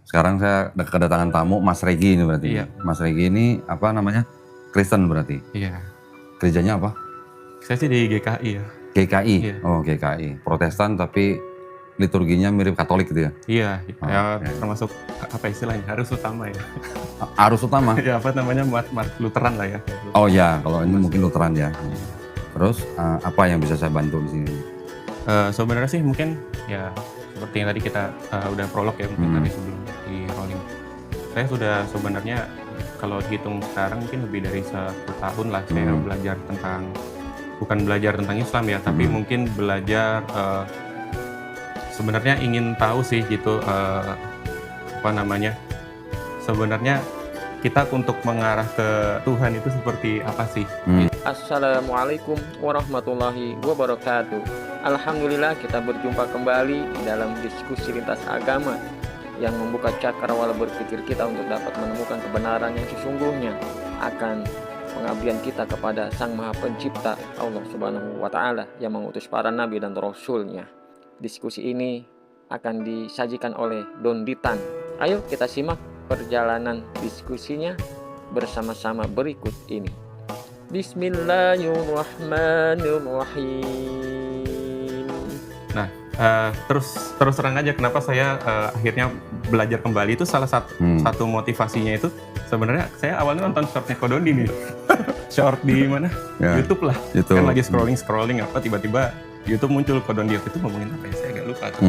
Sekarang saya kedatangan tamu Mas Regi ini berarti. Iya. Mas Regi ini apa namanya? Kristen berarti. Iya. Gerejanya apa? Saya sih di GKI ya. GKI. Iya. Oh, GKI. Protestan tapi liturginya mirip Katolik gitu ya? Iya, Oh, ya oke. termasuk apa istilahnya harus utama ya. Arus utama. Ya apa namanya mat Lutheran lah ya. Oh ya, kalau ini mungkin Lutheran ya. Terus apa yang bisa saya bantu di sini? Sebenarnya sih mungkin ya seperti yang tadi kita udah prolog ya mungkin tadi sebelum di rolling. Saya sudah sebenarnya kalau dihitung sekarang mungkin lebih dari 1 tahun lah saya belajar tentang, bukan belajar tentang Islam ya, tapi mungkin belajar sebenarnya ingin tahu sih gitu apa namanya, sebenarnya kita untuk mengarah ke Tuhan itu seperti apa sih? Assalamualaikum warahmatullahi wabarakatuh. Alhamdulillah kita berjumpa kembali di dalam diskusi lintas agama yang membuka cakrawala berpikir kita untuk dapat menemukan kebenaran yang sesungguhnya akan pengabdian kita kepada Sang Maha Pencipta Allah Subhanahu wa Ta'ala yang mengutus para nabi dan rasulnya. Diskusi ini akan disajikan oleh Don Ditan. Ayo kita simak perjalanan diskusinya bersama-sama berikut ini. Bismillahirrahmanirrahim. Nah, terus terang aja kenapa saya akhirnya belajar kembali itu salah satu motivasinya itu sebenarnya saya awalnya nonton shortnya Kododi nih. Short di mana? Ya, YouTube lah. YouTube. Kan lagi scrolling apa tiba-tiba YouTube muncul Kododi itu ngomongin apa ya? Saya agak lupa tuh.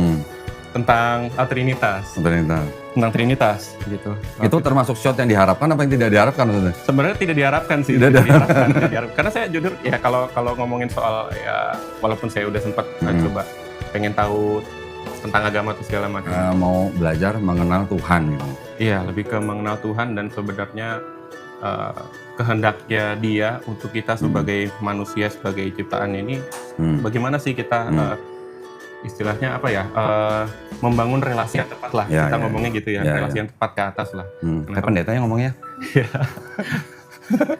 Tentang Trinitas. Tentang Trinitas gitu. Itu termasuk shot yang diharapkan apa yang tidak diharapkan maksudnya? Sebenarnya tidak diharapkan sih. Tidak diharapkan. Karena saya jujur ya kalau ngomongin soal ya walaupun saya udah sempat coba pengen tahu tentang agama atau segala macam. Mau belajar mengenal Tuhan gitu. Iya, lebih ke mengenal Tuhan dan sebenarnya kehendaknya Dia untuk kita sebagai manusia, sebagai ciptaan ini bagaimana sih kita istilahnya apa ya, membangun relasi yang tepat lah, kita ngomongnya gitu ya, relasi yang tepat ke atas lah. Kayak pendeta yang ngomongnya?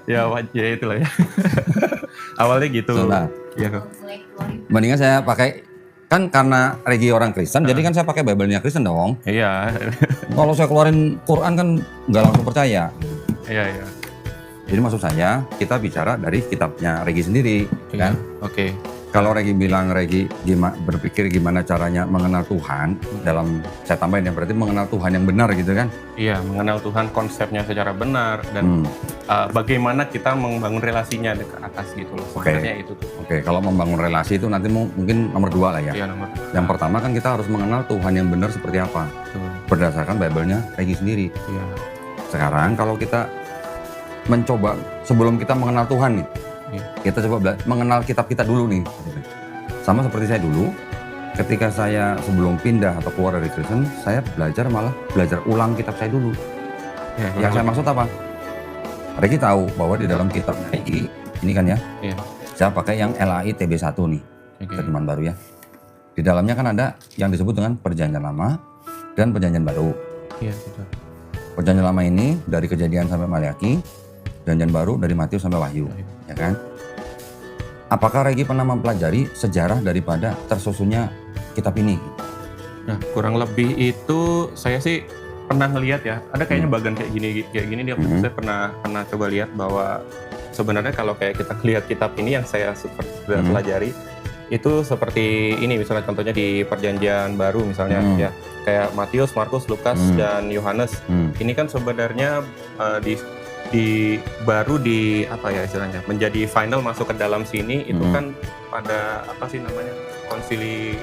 Ya itulah ya. Awalnya gitu. Ya. Mendingan saya pakai, kan karena Regi orang Kristen, jadi kan saya pakai Bible-nya Kristen dong. Iya. Kalau saya keluarin Quran kan nggak langsung percaya. Iya. Jadi maksud saya, kita bicara dari kitabnya Regi sendiri, kan? Oke. Kalau Regi bilang Regi berpikir gimana caranya mengenal Tuhan, dalam saya tambahin ya berarti mengenal Tuhan yang benar gitu kan? Iya, mengenal Tuhan konsepnya secara benar dan bagaimana kita membangun relasinya ke atas gitu loh. Sebenarnya itu tuh. Oke, kalau membangun relasi itu nanti mungkin nomor 2 lah ya. Iya, nomor 2. Yang pertama kan kita harus mengenal Tuhan yang benar seperti apa. Berdasarkan Bible-nya Regi sendiri. Iya. Sekarang kalau kita mencoba sebelum kita mengenal Tuhan nih, kita coba mengenal kitab kita dulu nih. Sama seperti saya dulu, ketika saya sebelum pindah atau keluar dari Kristen, saya malah belajar ulang kitab saya dulu. Yang saya maksud apa? Regi tahu bahwa di dalam kitab Regi, ini kan ya, saya pakai yang LAI TB1 nih, terjemahan baru ya. Di dalamnya kan ada yang disebut dengan Perjanjian Lama dan Perjanjian Baru. Iya, betul. Perjanjian Lama ini dari Kejadian sampai Maliaki, Perjanjian Baru dari Matius sampai Wahyu, ya kan? Apakah Regi pernah mempelajari sejarah daripada tersusunnya kitab ini? Nah, kurang lebih itu saya sih pernah ngelihat ya. Ada kayaknya bagian kayak gini dia. Saya pernah coba lihat bahwa sebenarnya kalau kayak kita lihat kitab ini yang saya sudah pelajari itu seperti ini, misalnya contohnya di Perjanjian Baru misalnya ya, kayak Matius, Markus, Lukas dan Yohanes. Ini kan sebenarnya baru di apa ya istilahnya menjadi final masuk ke dalam sini itu kan pada apa sih namanya konsili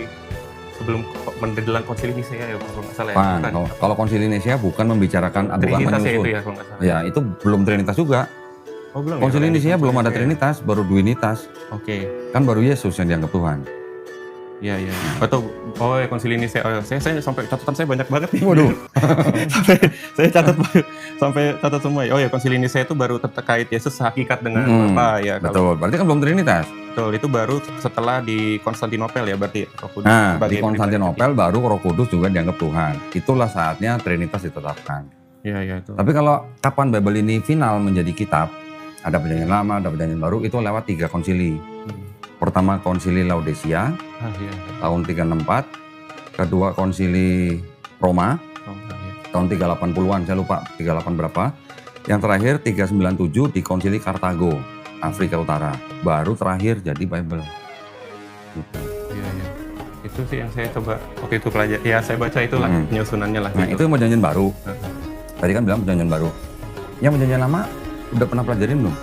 sebelum menjelang konsili Nisea ya kalau nggak salah ya. Kalau konsili Nisea bukan membicarakan Trinitas ya itu ya kalau nggak salah. Ya itu belum Trinitas juga. Oh belum. Konsili Nisea belum ada Trinitas, baru Duinitas. Oke. Kan baru Yesus yang dianggap Tuhan. Iya. Atau ya konsili Nisea. Saya sampai catatan saya banyak banget nih. Waduh. saya catat semua. Oh ya konsili Nisea itu baru terkait Yesus hakikat dengan apa ya. Betul. Berarti kan belum Trinitas. Betul. Itu baru setelah di Konstantinopel ya berarti. Nah di Konstantinopel baru Roh Kudus juga dianggap Tuhan. Itulah saatnya Trinitas ditetapkan. Iya itu. Tapi kalau kapan Bible ini final menjadi kitab, ada Perjanjian Lama, ada Perjanjian Baru, itu lewat 3 konsili. Pertama konsili Laodicea tahun 364, kedua konsili Roma tahun 380-an, saya lupa 38 berapa. Yang terakhir 397 di Konsili Kartago, Afrika Utara. Baru terakhir jadi Bible. Gitu. Iya, iya. Itu sih yang saya coba waktu itu pelajari. Ya saya baca itulah penyusunannya lah. Nah gitu. itu yang perjanjian baru. Tadi kan bilang perjanjian baru. Yang perjanjian lama udah pernah pelajarin belum?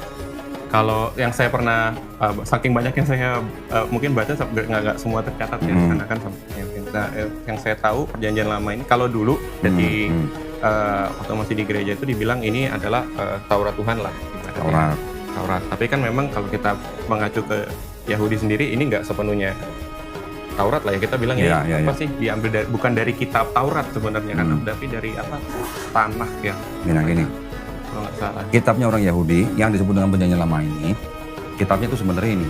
Kalau yang saya pernah, saking banyak yang saya mungkin baca nggak semua tercatat ya, karena kan yang saya tahu perjanjian lama ini kalau dulu jadi waktu masih di gereja itu dibilang ini adalah Taurat Tuhan lah. Taurat. Tapi kan memang kalau kita mengacu ke Yahudi sendiri ini nggak sepenuhnya Taurat lah ya, kita bilang apa sih diambil dari, bukan dari kitab Taurat sebenarnya kan, tapi dari apa tanah ya. Bilang gini. Kalau nggak salah. Kitabnya orang Yahudi yang disebut dengan perjanjian lama ini, kitabnya itu sebenarnya ini.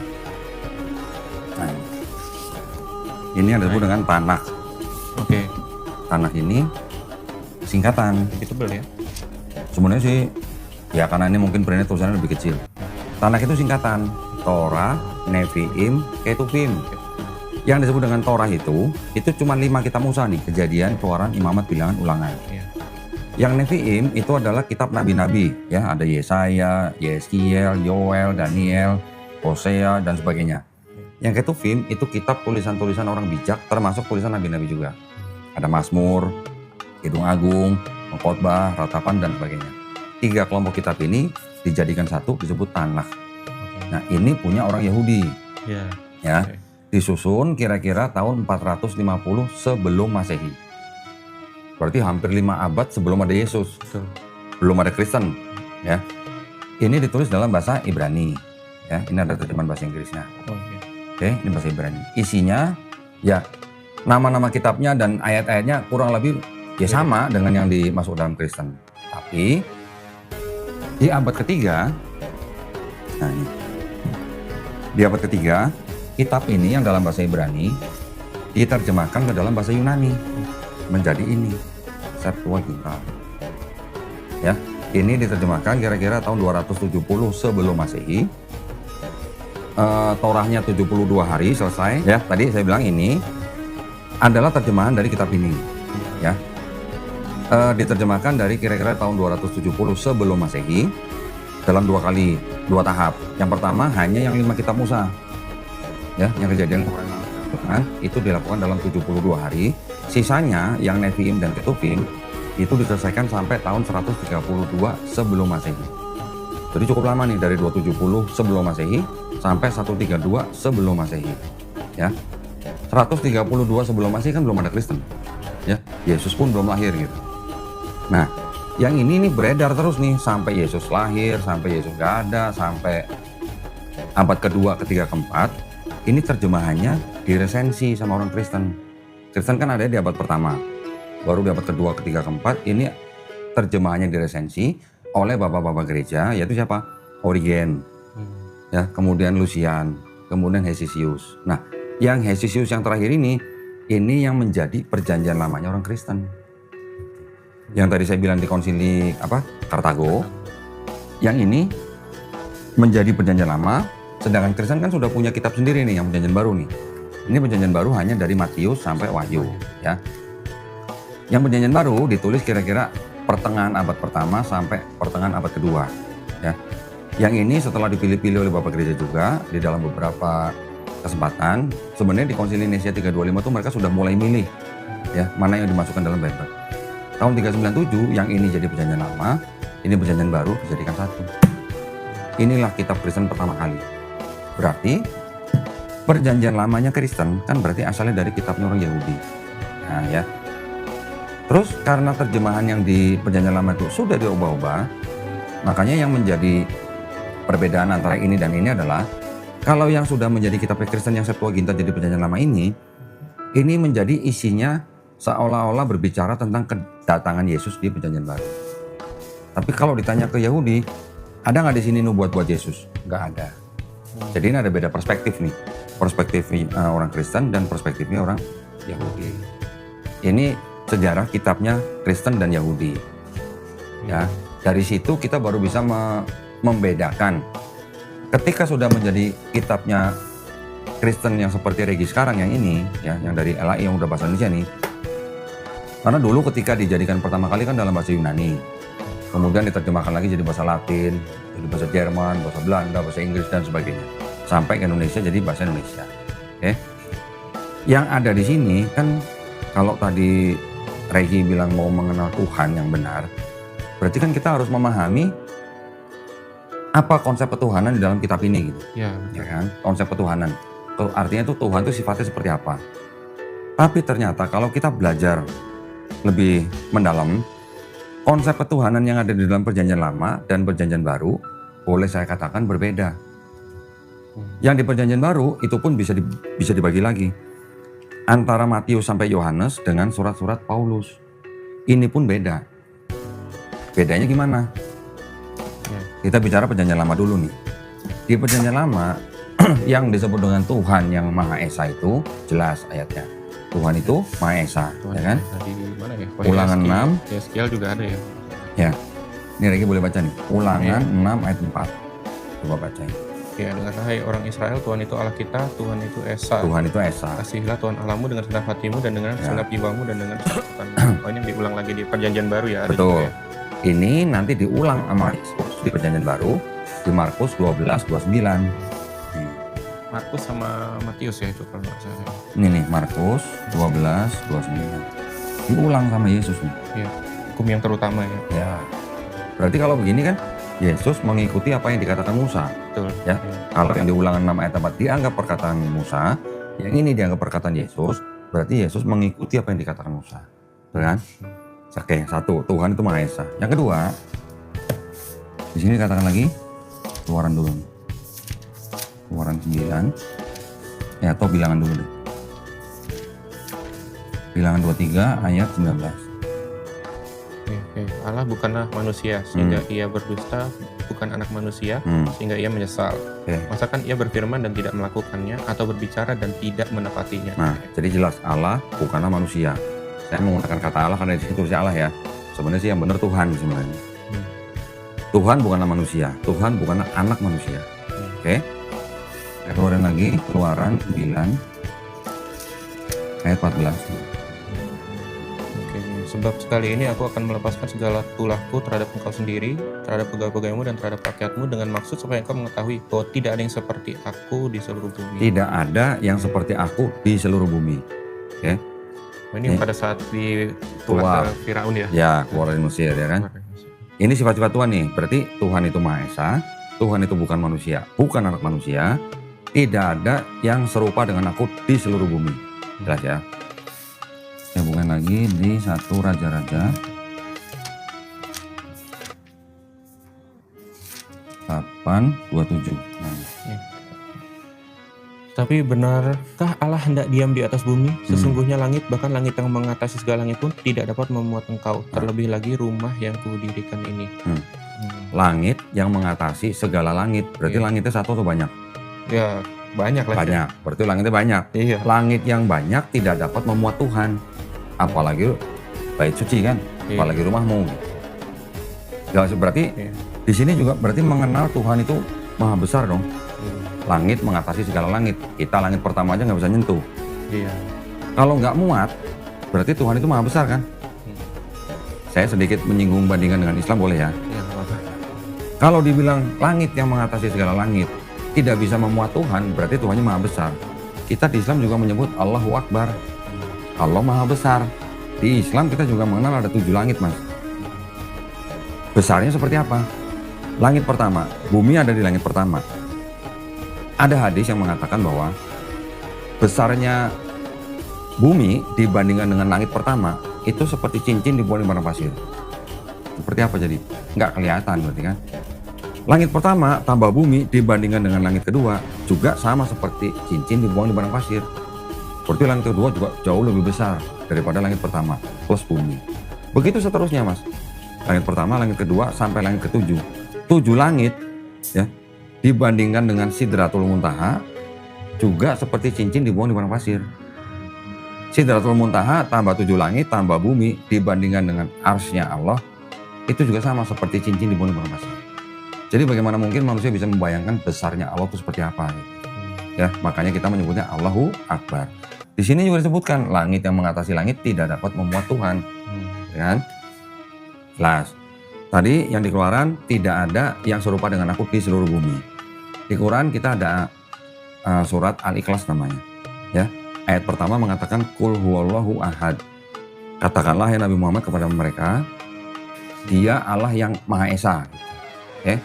Nah, ini yang disebut dengan Tanakh. Oke. Tanakh ini singkatan. Itu betul ya. Sebenarnya sih ya karena ini mungkin brandnya tulisannya lebih kecil. Tanakh itu singkatan Torah, Nevi'im, Ketuvim. Yang disebut dengan Torah itu cuma 5 kitab Musa nih, Kejadian, Keluaran, Imamat, Bilangan, Ulangan. Iya. Yang Nevi'im itu adalah kitab nabi-nabi, ya ada Yesaya, Yeskiel, Yoel, Daniel, Hosea dan sebagainya. Yang Ketuvim itu kitab tulisan-tulisan orang bijak, termasuk tulisan nabi-nabi juga. Ada Mazmur, Kidung Agung, Pengkhotbah, Ratapan dan sebagainya. 3 kelompok kitab ini dijadikan satu disebut Tanakh. Nah ini punya orang Yahudi, ya. Disusun kira-kira tahun 450 sebelum Masehi. Berarti hampir 5 abad sebelum ada Yesus. Betul. Belum ada Kristen, ya. Ini ditulis dalam bahasa Ibrani, ya. Ini ada terjemahan bahasa Inggrisnya. Oke, ini bahasa Ibrani. Isinya ya nama-nama kitabnya dan ayat-ayatnya kurang lebih ya sama dengan yang dimasuk dalam Kristen. Tapi di abad ketiga, nah ini, di abad ketiga kitab ini yang dalam bahasa Ibrani diterjemahkan ke dalam bahasa Yunani menjadi ini Septuaginta. Ya, ini diterjemahkan kira-kira tahun 270 sebelum Masehi. Torahnya 72 hari selesai. Ya, tadi saya bilang ini adalah terjemahan dari kitab ini. Ya, diterjemahkan dari kira-kira tahun 270 sebelum Masehi dalam 2 tahap. Yang pertama hanya yang 5 kitab Musa. Ya, yang Kejadian itu dilakukan dalam 72 hari. Sisanya yang Nevi'im dan Ketuvim itu diselesaikan sampai tahun 132 sebelum Masehi. Jadi cukup lama nih, dari 270 sebelum Masehi sampai 132 sebelum Masehi. Ya. 132 sebelum Masehi kan belum ada Kristen. Ya, Yesus pun belum lahir gitu. Nah, yang ini nih beredar terus nih sampai Yesus lahir, sampai Yesus gak ada, sampai abad kedua, ketiga, keempat. Ini terjemahannya diresensi sama orang Kristen. Kristen kan ada di abad pertama. Baru di abad kedua, ketiga, keempat ini terjemahannya diresensi oleh bapak-bapak gereja, yaitu siapa? Origen. Ya, kemudian Lucian, kemudian Hesisius. Nah, yang Hesisius yang terakhir ini yang menjadi perjanjian lamanya orang Kristen. Yang tadi saya bilang di konsili Kartago. Yang ini menjadi perjanjian lama. Sedangkan Kristen kan sudah punya kitab sendiri nih yang perjanjian baru nih. Ini perjanjian baru hanya dari Matius sampai Wahyu, ya. Yang perjanjian baru ditulis kira-kira pertengahan abad pertama sampai pertengahan abad kedua, ya. Yang ini setelah dipilih-pilih oleh Bapak Gereja juga di dalam beberapa kesempatan. Sebenarnya di Konsili Nisia 325 itu mereka sudah mulai milih, ya, mana yang dimasukkan dalam Bible. Tahun 397 yang ini jadi perjanjian lama, ini perjanjian baru dijadikan satu. Inilah kitab Kristen pertama kali. Berarti perjanjian lamanya Kristen kan berarti asalnya dari kitabnya orang Yahudi. Nah ya. Terus karena terjemahan yang di perjanjian lama itu sudah diubah-ubah, makanya yang menjadi perbedaan antara ini dan ini adalah kalau yang sudah menjadi kitab Kristen yang Septuaginta jadi perjanjian lama ini menjadi isinya seolah-olah berbicara tentang kedatangan Yesus di perjanjian baru. Tapi kalau ditanya ke Yahudi, ada nggak di sini nubuat buat Yesus? Nggak ada. Jadi ini ada beda perspektif nih, perspektif orang Kristen dan perspektifnya orang Yahudi. Ini sejarah kitabnya Kristen dan Yahudi. Ya, dari situ kita baru bisa membedakan. Ketika sudah menjadi kitabnya Kristen yang seperti Regi sekarang yang ini, ya, yang dari LAI yang udah bahasa Indonesia nih, Karena dulu ketika dijadikan pertama kali kan dalam bahasa Yunani. Kemudian diterjemahkan lagi jadi bahasa Latin, jadi bahasa Jerman, bahasa Belanda, bahasa Inggris dan sebagainya. Sampai ke Indonesia jadi bahasa Indonesia. Oke. Yang ada di sini kan kalau tadi Regi bilang mau mengenal Tuhan yang benar, berarti kan kita harus memahami apa konsep ketuhanan di dalam kitab ini gitu. Ya, Ya kan? Konsep ketuhanan. Artinya itu Tuhan itu sifatnya seperti apa. Tapi ternyata kalau kita belajar lebih mendalam, konsep ketuhanan yang ada di dalam perjanjian lama dan perjanjian baru, boleh saya katakan berbeda. Yang di perjanjian baru itu pun bisa dibagi lagi. Antara Matius sampai Yohanes dengan surat-surat Paulus. Ini pun beda. Bedanya gimana? Kita bicara perjanjian lama dulu nih. Di perjanjian lama yang disebut dengan Tuhan yang Maha Esa itu jelas ayatnya. Tuhan itu Maha Esa, Tuhan ya kan? Di mana ya? Ulangan 6. Yeskiel juga ada ya. Ya. Ini Regi boleh baca nih. Ulangan 6 ayat 4. Coba baca. Ya, dengarlah hai orang Israel, Tuhan itu Allah kita, Tuhan itu Esa. Tuhan itu Esa. Kasihilah Tuhan Allahmu dengan segenap hatimu dan dengan segenap jiwamu dan dengan segenap oh, ini diulang lagi di perjanjian baru ya. Ada Betul. juga ya? Ini nanti diulang sama Yesus di perjanjian baru di Markus 12:29. Markus sama Matius ya itu kalau nggak salah. Ini nih Markus 12:29. Diulang sama Yesus nih. Iya. Hukum yang terutama ya. Ya. Berarti kalau begini kan Yesus mengikuti apa yang dikatakan Musa. Betul. Ya. Kalau yang di Ulangan 6 ayat 4 dianggap perkataan Musa, yang ini dianggap perkataan Yesus, berarti Yesus mengikuti apa yang dikatakan Musa. Betul kan? Oke, satu, Tuhan itu Maha Esa. Yang kedua, di sini dikatakan lagi, Keluaran dulu. Keluaran 9. Ya, atau bilangan dulu deh. Bilangan 23 ayat 19. Oke. Allah bukanlah manusia sehingga ia berdusta, bukan anak manusia sehingga ia menyesal. Masakan ia berfirman dan tidak melakukannya, atau berbicara dan tidak menepatinya. Nah, jadi jelas Allah bukanlah manusia. Saya menggunakan kata Allah karena di situ Allah ya. Sebenarnya sih yang benar Tuhan sebenarnya. Tuhan bukanlah manusia. Tuhan bukanlah anak manusia. Oke. Keluaran lagi, Keluaran 9 ayat 14. Oke. Sebab sekali ini aku akan melepaskan segala tulahku terhadap engkau sendiri, terhadap pegawai-pegawaimu dan terhadap rakyatmu, dengan maksud supaya engkau mengetahui bahwa tidak ada yang seperti aku di seluruh bumi. Tidak ada yang seperti aku di seluruh bumi. Oke. Ini pada saat di Keluar. Firaun ya. Ya, keluar dari Mesir ya kan. Ini sifat-sifat Tuhan nih. Berarti Tuhan itu Maha Esa, Tuhan itu bukan manusia, bukan anak manusia. Tidak ada yang serupa dengan aku di seluruh bumi. Jelas ya. Saya bukan lagi di 1 Raja-Raja 8:27. Nah. Tapi benarkah Allah hendak diam di atas bumi? Sesungguhnya langit, bahkan langit yang mengatasi segala langit pun tidak dapat memuat engkau. Terlebih lagi rumah yang kudirikan ini. Langit yang mengatasi segala langit. Berarti langitnya satu atau banyak? Ya banyak lah. Banyak. Berarti langitnya banyak. Iya. Langit yang banyak tidak dapat memuat Tuhan. Apalagi bait suci kan? Iya. Apalagi rumahmu. Ya, berarti di sini juga berarti mengenal Tuhan itu maha besar dong. Langit mengatasi segala langit. Kita langit pertama aja nggak bisa nyentuh. Iya. Kalau nggak muat, berarti Tuhan itu maha besar kan? Saya sedikit menyinggung bandingkan dengan Islam boleh ya? Iya, apa? Kalau dibilang langit yang mengatasi segala langit tidak bisa memuat Tuhan, berarti Tuhannya maha besar. Kita di Islam juga menyebut Allahu Akbar. Allah maha besar. Di Islam kita juga mengenal ada 7 langit, Mas. Besarnya seperti apa? Langit pertama, bumi ada di langit pertama. Ada hadis yang mengatakan bahwa besarnya bumi dibandingkan dengan langit pertama itu seperti cincin dibuang di padang pasir. Seperti apa jadi? Nggak kelihatan berarti kan? Langit pertama tambah bumi dibandingkan dengan langit kedua juga sama seperti cincin dibuang di padang pasir. Berarti langit kedua juga jauh lebih besar daripada langit pertama plus bumi. Begitu seterusnya, Mas. Langit pertama, langit kedua sampai langit ketujuh. 7 langit ya. Dibandingkan dengan Sidratul Muntaha juga seperti cincin dibuang di padang pasir. Sidratul Muntaha tambah 7 langit tambah bumi dibandingkan dengan arsy-Nya Allah itu juga sama seperti cincin dibuang di padang pasir. Jadi bagaimana mungkin manusia bisa membayangkan besarnya Allah itu seperti apa gitu. Ya, makanya kita menyebutnya Allahu Akbar. Di sini juga disebutkan langit yang mengatasi langit tidak dapat memuat Tuhan. kan? Jelas. Tadi yang di Keluaran tidak ada yang serupa dengan aku di seluruh bumi. Di Quran kita ada surat Al-Ikhlas namanya. Ya, ayat pertama mengatakan Qul huwallahu ahad. Katakanlah ya Nabi Muhammad kepada mereka, Dia Allah yang Maha Esa. Okay?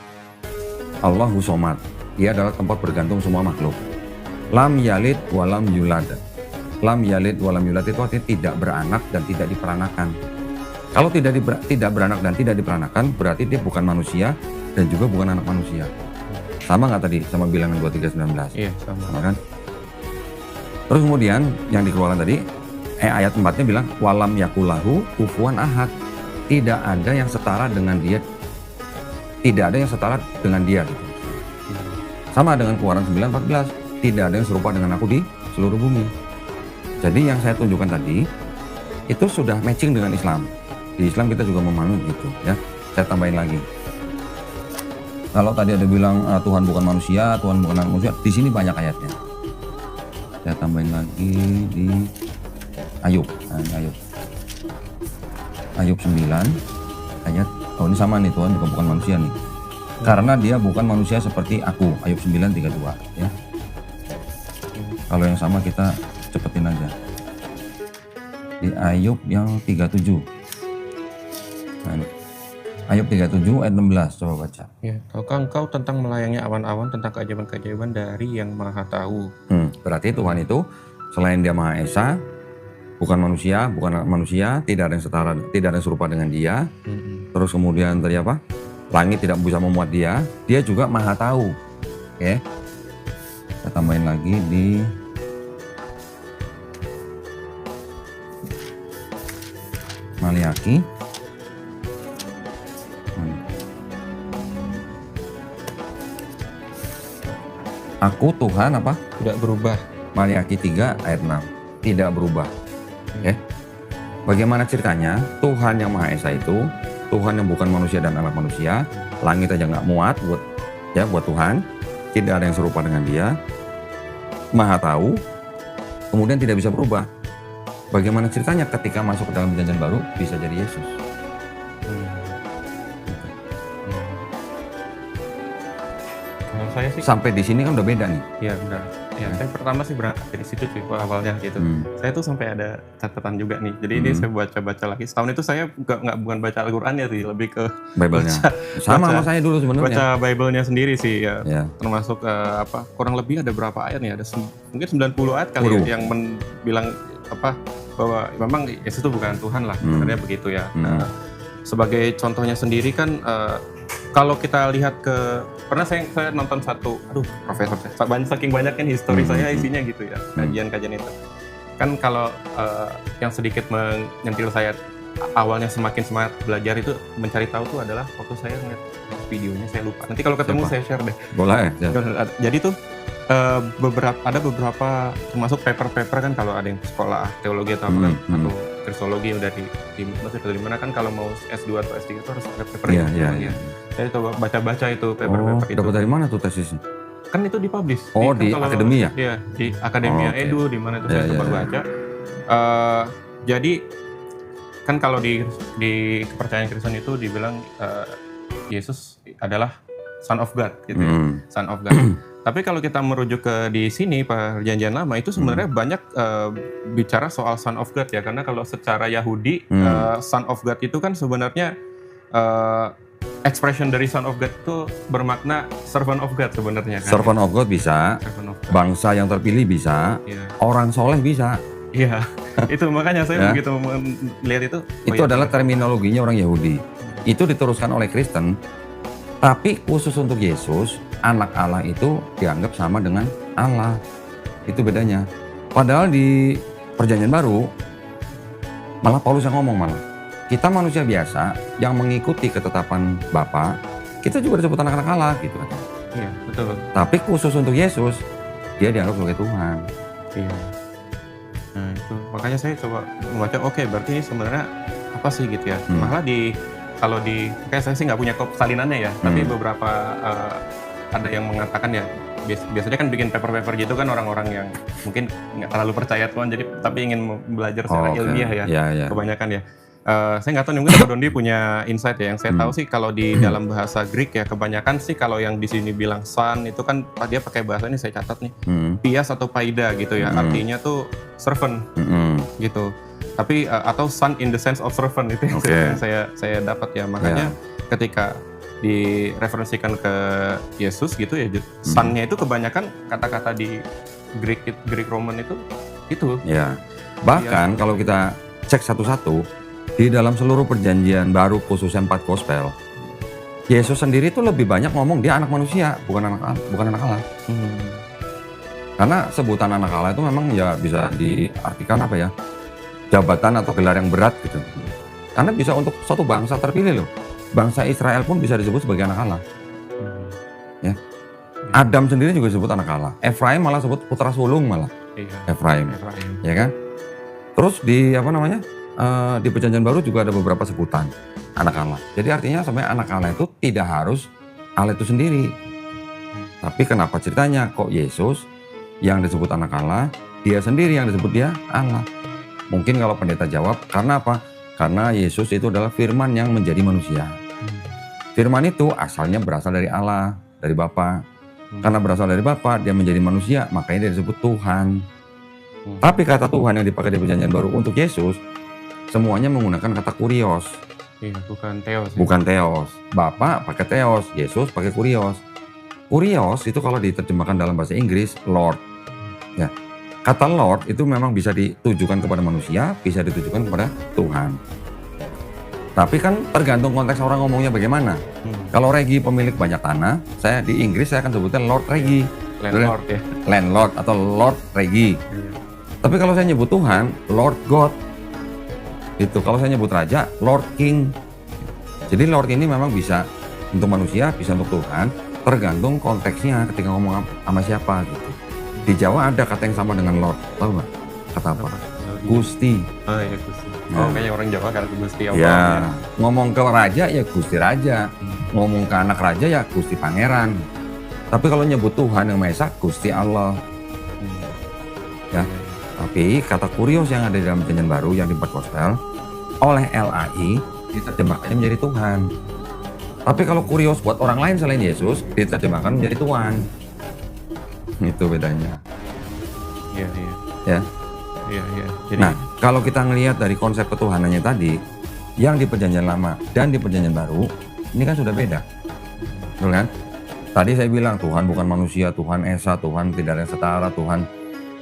Allahu somad. Dia adalah tempat bergantung semua makhluk. Lam yalid walam yulad. Lam yalid walam yulad itu artinya tidak beranak dan tidak diperanakan. Kalau tidak beranak dan tidak diperanakan, berarti dia bukan manusia dan juga bukan anak manusia. Sama nggak tadi sama bilangan 23:19? Iya, sama kan? Terus kemudian yang di Keluaran tadi, ayat 4-nya bilang walam yakulahu kufuwan ahad. Tidak ada yang setara dengan dia. Tidak ada yang setara dengan dia gitu. Sama dengan Keluaran 9:14, tidak ada yang serupa dengan aku di seluruh bumi. Jadi yang saya tunjukkan tadi itu sudah matching dengan Islam. Di Islam kita juga memanut gitu ya. Saya tambahin lagi. Kalau tadi ada bilang Tuhan bukan manusia, Tuhan bukan anak manusia, di sini banyak ayatnya. Saya tambahin lagi di Ayub. Ayub 9 ayat, oh ini sama nih, Tuhan bukan manusia nih. Karena dia bukan manusia seperti aku. Ayub 9:32 ya. Kalau yang sama kita cepetin aja. Di Ayub yang 37. Nah, Ayub 37 ayat 16, coba baca. Ya, tahukah engkau tentang melayangnya awan-awan, tentang keajaiban-keajaiban dari yang Maha Tahu? Berarti Tuhan itu selain Dia Maha Esa, bukan manusia, bukan manusia, tidak ada yang setara, tidak ada yang serupa dengan Dia. Terus kemudian tadi apa? Langit tidak bisa memuat Dia. Dia juga Maha Tahu. Oke. Kita tambahin lagi di Maliaki. Aku Tuhan apa? Tidak berubah. Maliaki 3 ayat 6. Tidak berubah. Oke. Bagaimana ceritanya? Tuhan yang Maha Esa itu, Tuhan yang bukan manusia dan anak manusia, langit aja nggak muat buat Tuhan, tidak ada yang serupa dengan Dia, Maha Tahu, kemudian tidak bisa berubah. Bagaimana ceritanya ketika masuk ke dalam perjanjian baru bisa jadi Yesus? Kalau saya sih Sampai di sini kan udah beda nih. ya benar. Ya, saya pertama sih berangkat dari situ sih awalnya gitu. Saya tuh sampai ada catatan juga nih. Jadi ini saya baca lagi. Setahun itu saya bukan baca Al-Qur'annya sih, lebih ke Bible-nya. Sama saya dulu sebenarnya. Baca Bible-nya sendiri sih ya. Ya. Termasuk kurang lebih ada berapa ayat nih? Ada mungkin 90 ayat kali ya, yang bilang bahwa memang Yesus itu bukan Tuhan lah. Sebenarnya begitu ya. Nah, sebagai contohnya sendiri kan kalau kita lihat ke pernah saya nonton satu profesor saya saking banyak kan histori saya isinya gitu ya, kajian itu kan. Kalau yang sedikit menyentil saya awalnya semakin semangat belajar itu mencari tahu tuh adalah waktu saya ngeliat videonya, saya lupa, nanti kalau ketemu saya share deh. Boleh ya. Jadi tuh ada beberapa termasuk paper kan, kalau ada yang sekolah teologi atau apa kan, atau kristologi udah di mana kan, kalau mau S2 atau S3 itu harus pakai paper Iya. Saya coba baca itu paper itu. Dapat dari mana tuh tesisnya? Kan itu dipublish. Oh, di akademi ya? Iya, di Akademia Edu, di mana itu saya coba baca. Jadi kan kalau di kepercayaan Kristen itu dibilang Yesus adalah Son of God gitu ya. Son of God. Tapi kalau kita merujuk ke di sini Perjanjian Lama itu sebenarnya banyak bicara soal Son of God ya, karena kalau secara Yahudi Son of God itu kan sebenarnya expression dari Son of God itu bermakna servant of God sebenarnya kan. Servant of God bisa, bangsa yang terpilih bisa, orang soleh bisa. Iya, itu makanya saya begitu melihat itu. Itu adalah terminologinya orang Yahudi. Itu diteruskan oleh Kristen, tapi khusus untuk Yesus, anak Allah itu dianggap sama dengan Allah. Itu bedanya. Padahal di Perjanjian Baru, malah Paulus yang ngomong malah. Kita manusia biasa yang mengikuti ketetapan Bapa, kita juga disebut anak-anak Allah gitu kan. Iya, betul. Tapi khusus untuk Yesus, dia dianggap sebagai Tuhan. Iya. Nah, itu makanya saya coba membaca, oke, berarti ini sebenarnya apa sih gitu ya. Malah kayak saya sih nggak punya salinannya ya, tapi beberapa ada yang mengatakan ya, biasanya kan bikin paper-paper gitu kan orang-orang yang mungkin nggak terlalu percaya Tuhan, jadi tapi ingin belajar secara ilmiah ya, kebanyakan ya. Saya nggak tahu nih, mungkin Pak Dondi punya insight ya. Yang saya tahu sih kalau di dalam bahasa Greek ya, kebanyakan sih kalau yang di sini bilang son itu kan dia pakai bahasa ini, saya catat nih, pias atau paida gitu ya. Artinya tuh servant gitu. Tapi atau son in the sense of servant itu yang saya dapat ya. Makanya ketika direferensikan ke Yesus gitu ya, son-nya itu kebanyakan kata-kata di Greek Roman itu. Ya. Bahkan kalau kita cek satu-satu di dalam seluruh perjanjian baru khususnya 4 gospel, Yesus sendiri itu lebih banyak ngomong dia anak manusia, bukan anak Allah. Karena sebutan anak Allah itu memang ya bisa diartikan apa ya? Jabatan atau gelar yang berat gitu. Karena bisa untuk suatu bangsa terpilih loh. Bangsa Israel pun bisa disebut sebagai anak Allah. Ya. Adam sendiri juga disebut anak Allah. Efraim malah sebut putra sulung malah. Efraim. Ya kan? Terus di di perjanjian baru juga ada beberapa sebutan anak Allah. Jadi artinya sebenarnya anak Allah itu tidak harus Allah itu sendiri. Tapi kenapa ceritanya kok Yesus yang disebut anak Allah, dia sendiri yang disebut dia Allah? Mungkin kalau pendeta jawab, karena apa? Karena Yesus itu adalah firman yang menjadi manusia. Firman itu asalnya berasal dari Allah, dari Bapa. Karena berasal dari Bapa, dia menjadi manusia, makanya dia disebut Tuhan. Tapi kata Tuhan yang dipakai di perjanjian baru untuk Yesus, semuanya menggunakan kata kurios. Bukan theos. Bukan theos. Bapa pakai theos, Yesus pakai kurios. Kurios itu kalau diterjemahkan dalam bahasa Inggris, Lord. Ya. Kata Lord itu memang bisa ditujukan kepada manusia, bisa ditujukan kepada Tuhan. Tapi kan tergantung konteks orang ngomongnya bagaimana. Kalau Regi pemilik banyak tanah, saya di Inggris saya akan sebutnya Lord Regi. Landlord ya. Landlord atau Lord Regi. Tapi kalau saya nyebut Tuhan, Lord God. Itu kalau saya nyebut raja, Lord King. Jadi Lord ini memang bisa untuk manusia, bisa untuk Tuhan, tergantung konteksnya ketika ngomong sama siapa gitu. Di Jawa ada kata yang sama dengan Lord, tahu nggak? Kata apa? Gusti. Oh iya Gusti. Oh kayaknya orang Jawa kata Gusti Allah. Ya, ngomong ke raja ya Gusti Raja, ngomong ke anak raja ya Gusti Pangeran. Tapi kalau nyebut Tuhan yang Maha Esa, Gusti Allah. Ya. Tapi kata kurios yang ada di dalam perjanjian baru yang di 4 gospel oleh LAI diterjemahkannya menjadi Tuhan. Tapi kalau kurios buat orang lain selain Yesus diterjemahkan menjadi Tuhan. Itu bedanya. Iya. Ya. Iya. Jadi, nah, kalau kita ngelihat dari konsep ketuhanannya tadi, yang di perjanjian lama dan di perjanjian baru, ini kan sudah beda. Betul kan? Tadi saya bilang Tuhan bukan manusia, Tuhan Esa, Tuhan tidak ada yang setara, Tuhan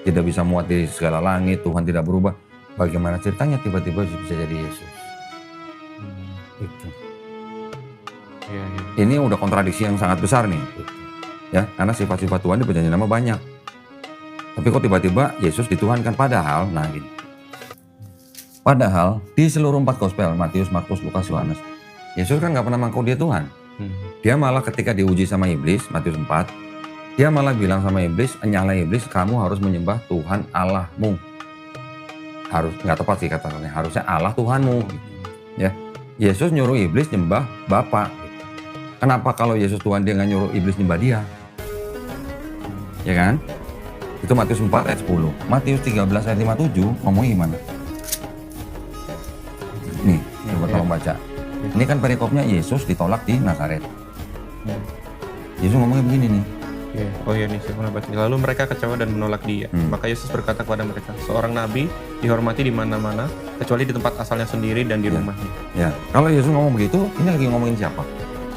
tidak bisa muat di segala langit, Tuhan tidak berubah. Bagaimana ceritanya tiba-tiba bisa jadi Yesus? Itu. Iya. Ini udah kontradiksi yang sangat besar nih. Ya, karena sifat-sifat Tuhan di perjanjian lama banyak. Tapi kok tiba-tiba Yesus dituhankan padahal, nah gini. Padahal di seluruh 4 gospel, Matius, Markus, Lukas, Yohanes, Yesus kan nggak pernah mengaku dia Tuhan. Dia malah ketika diuji sama iblis, Matius 4, dia malah bilang sama iblis, "Enyahlah iblis, kamu harus menyembah Tuhan Allahmu." Harus, nggak tepat sih katanya, harusnya Allah Tuhanmu. Ya, Yesus nyuruh iblis nyembah Bapa. Kenapa kalau Yesus Tuhan dia nggak nyuruh iblis nyembah dia? Ya kan? Itu Matius 4 ayat 10. Matius 13 ayat 57 ngomongnya gimana? Nih, coba tolong baca. Ini kan perikopnya Yesus ditolak di Nazaret. Yesus ngomongnya begini nih. Oh iya nih, saya pernah baca. Lalu mereka kecewa dan menolak dia. Maka Yesus berkata kepada mereka, seorang nabi dihormati di mana-mana, kecuali di tempat asalnya sendiri dan di rumahnya. Ya, kalau Yesus ngomong begitu, ini lagi ngomongin siapa?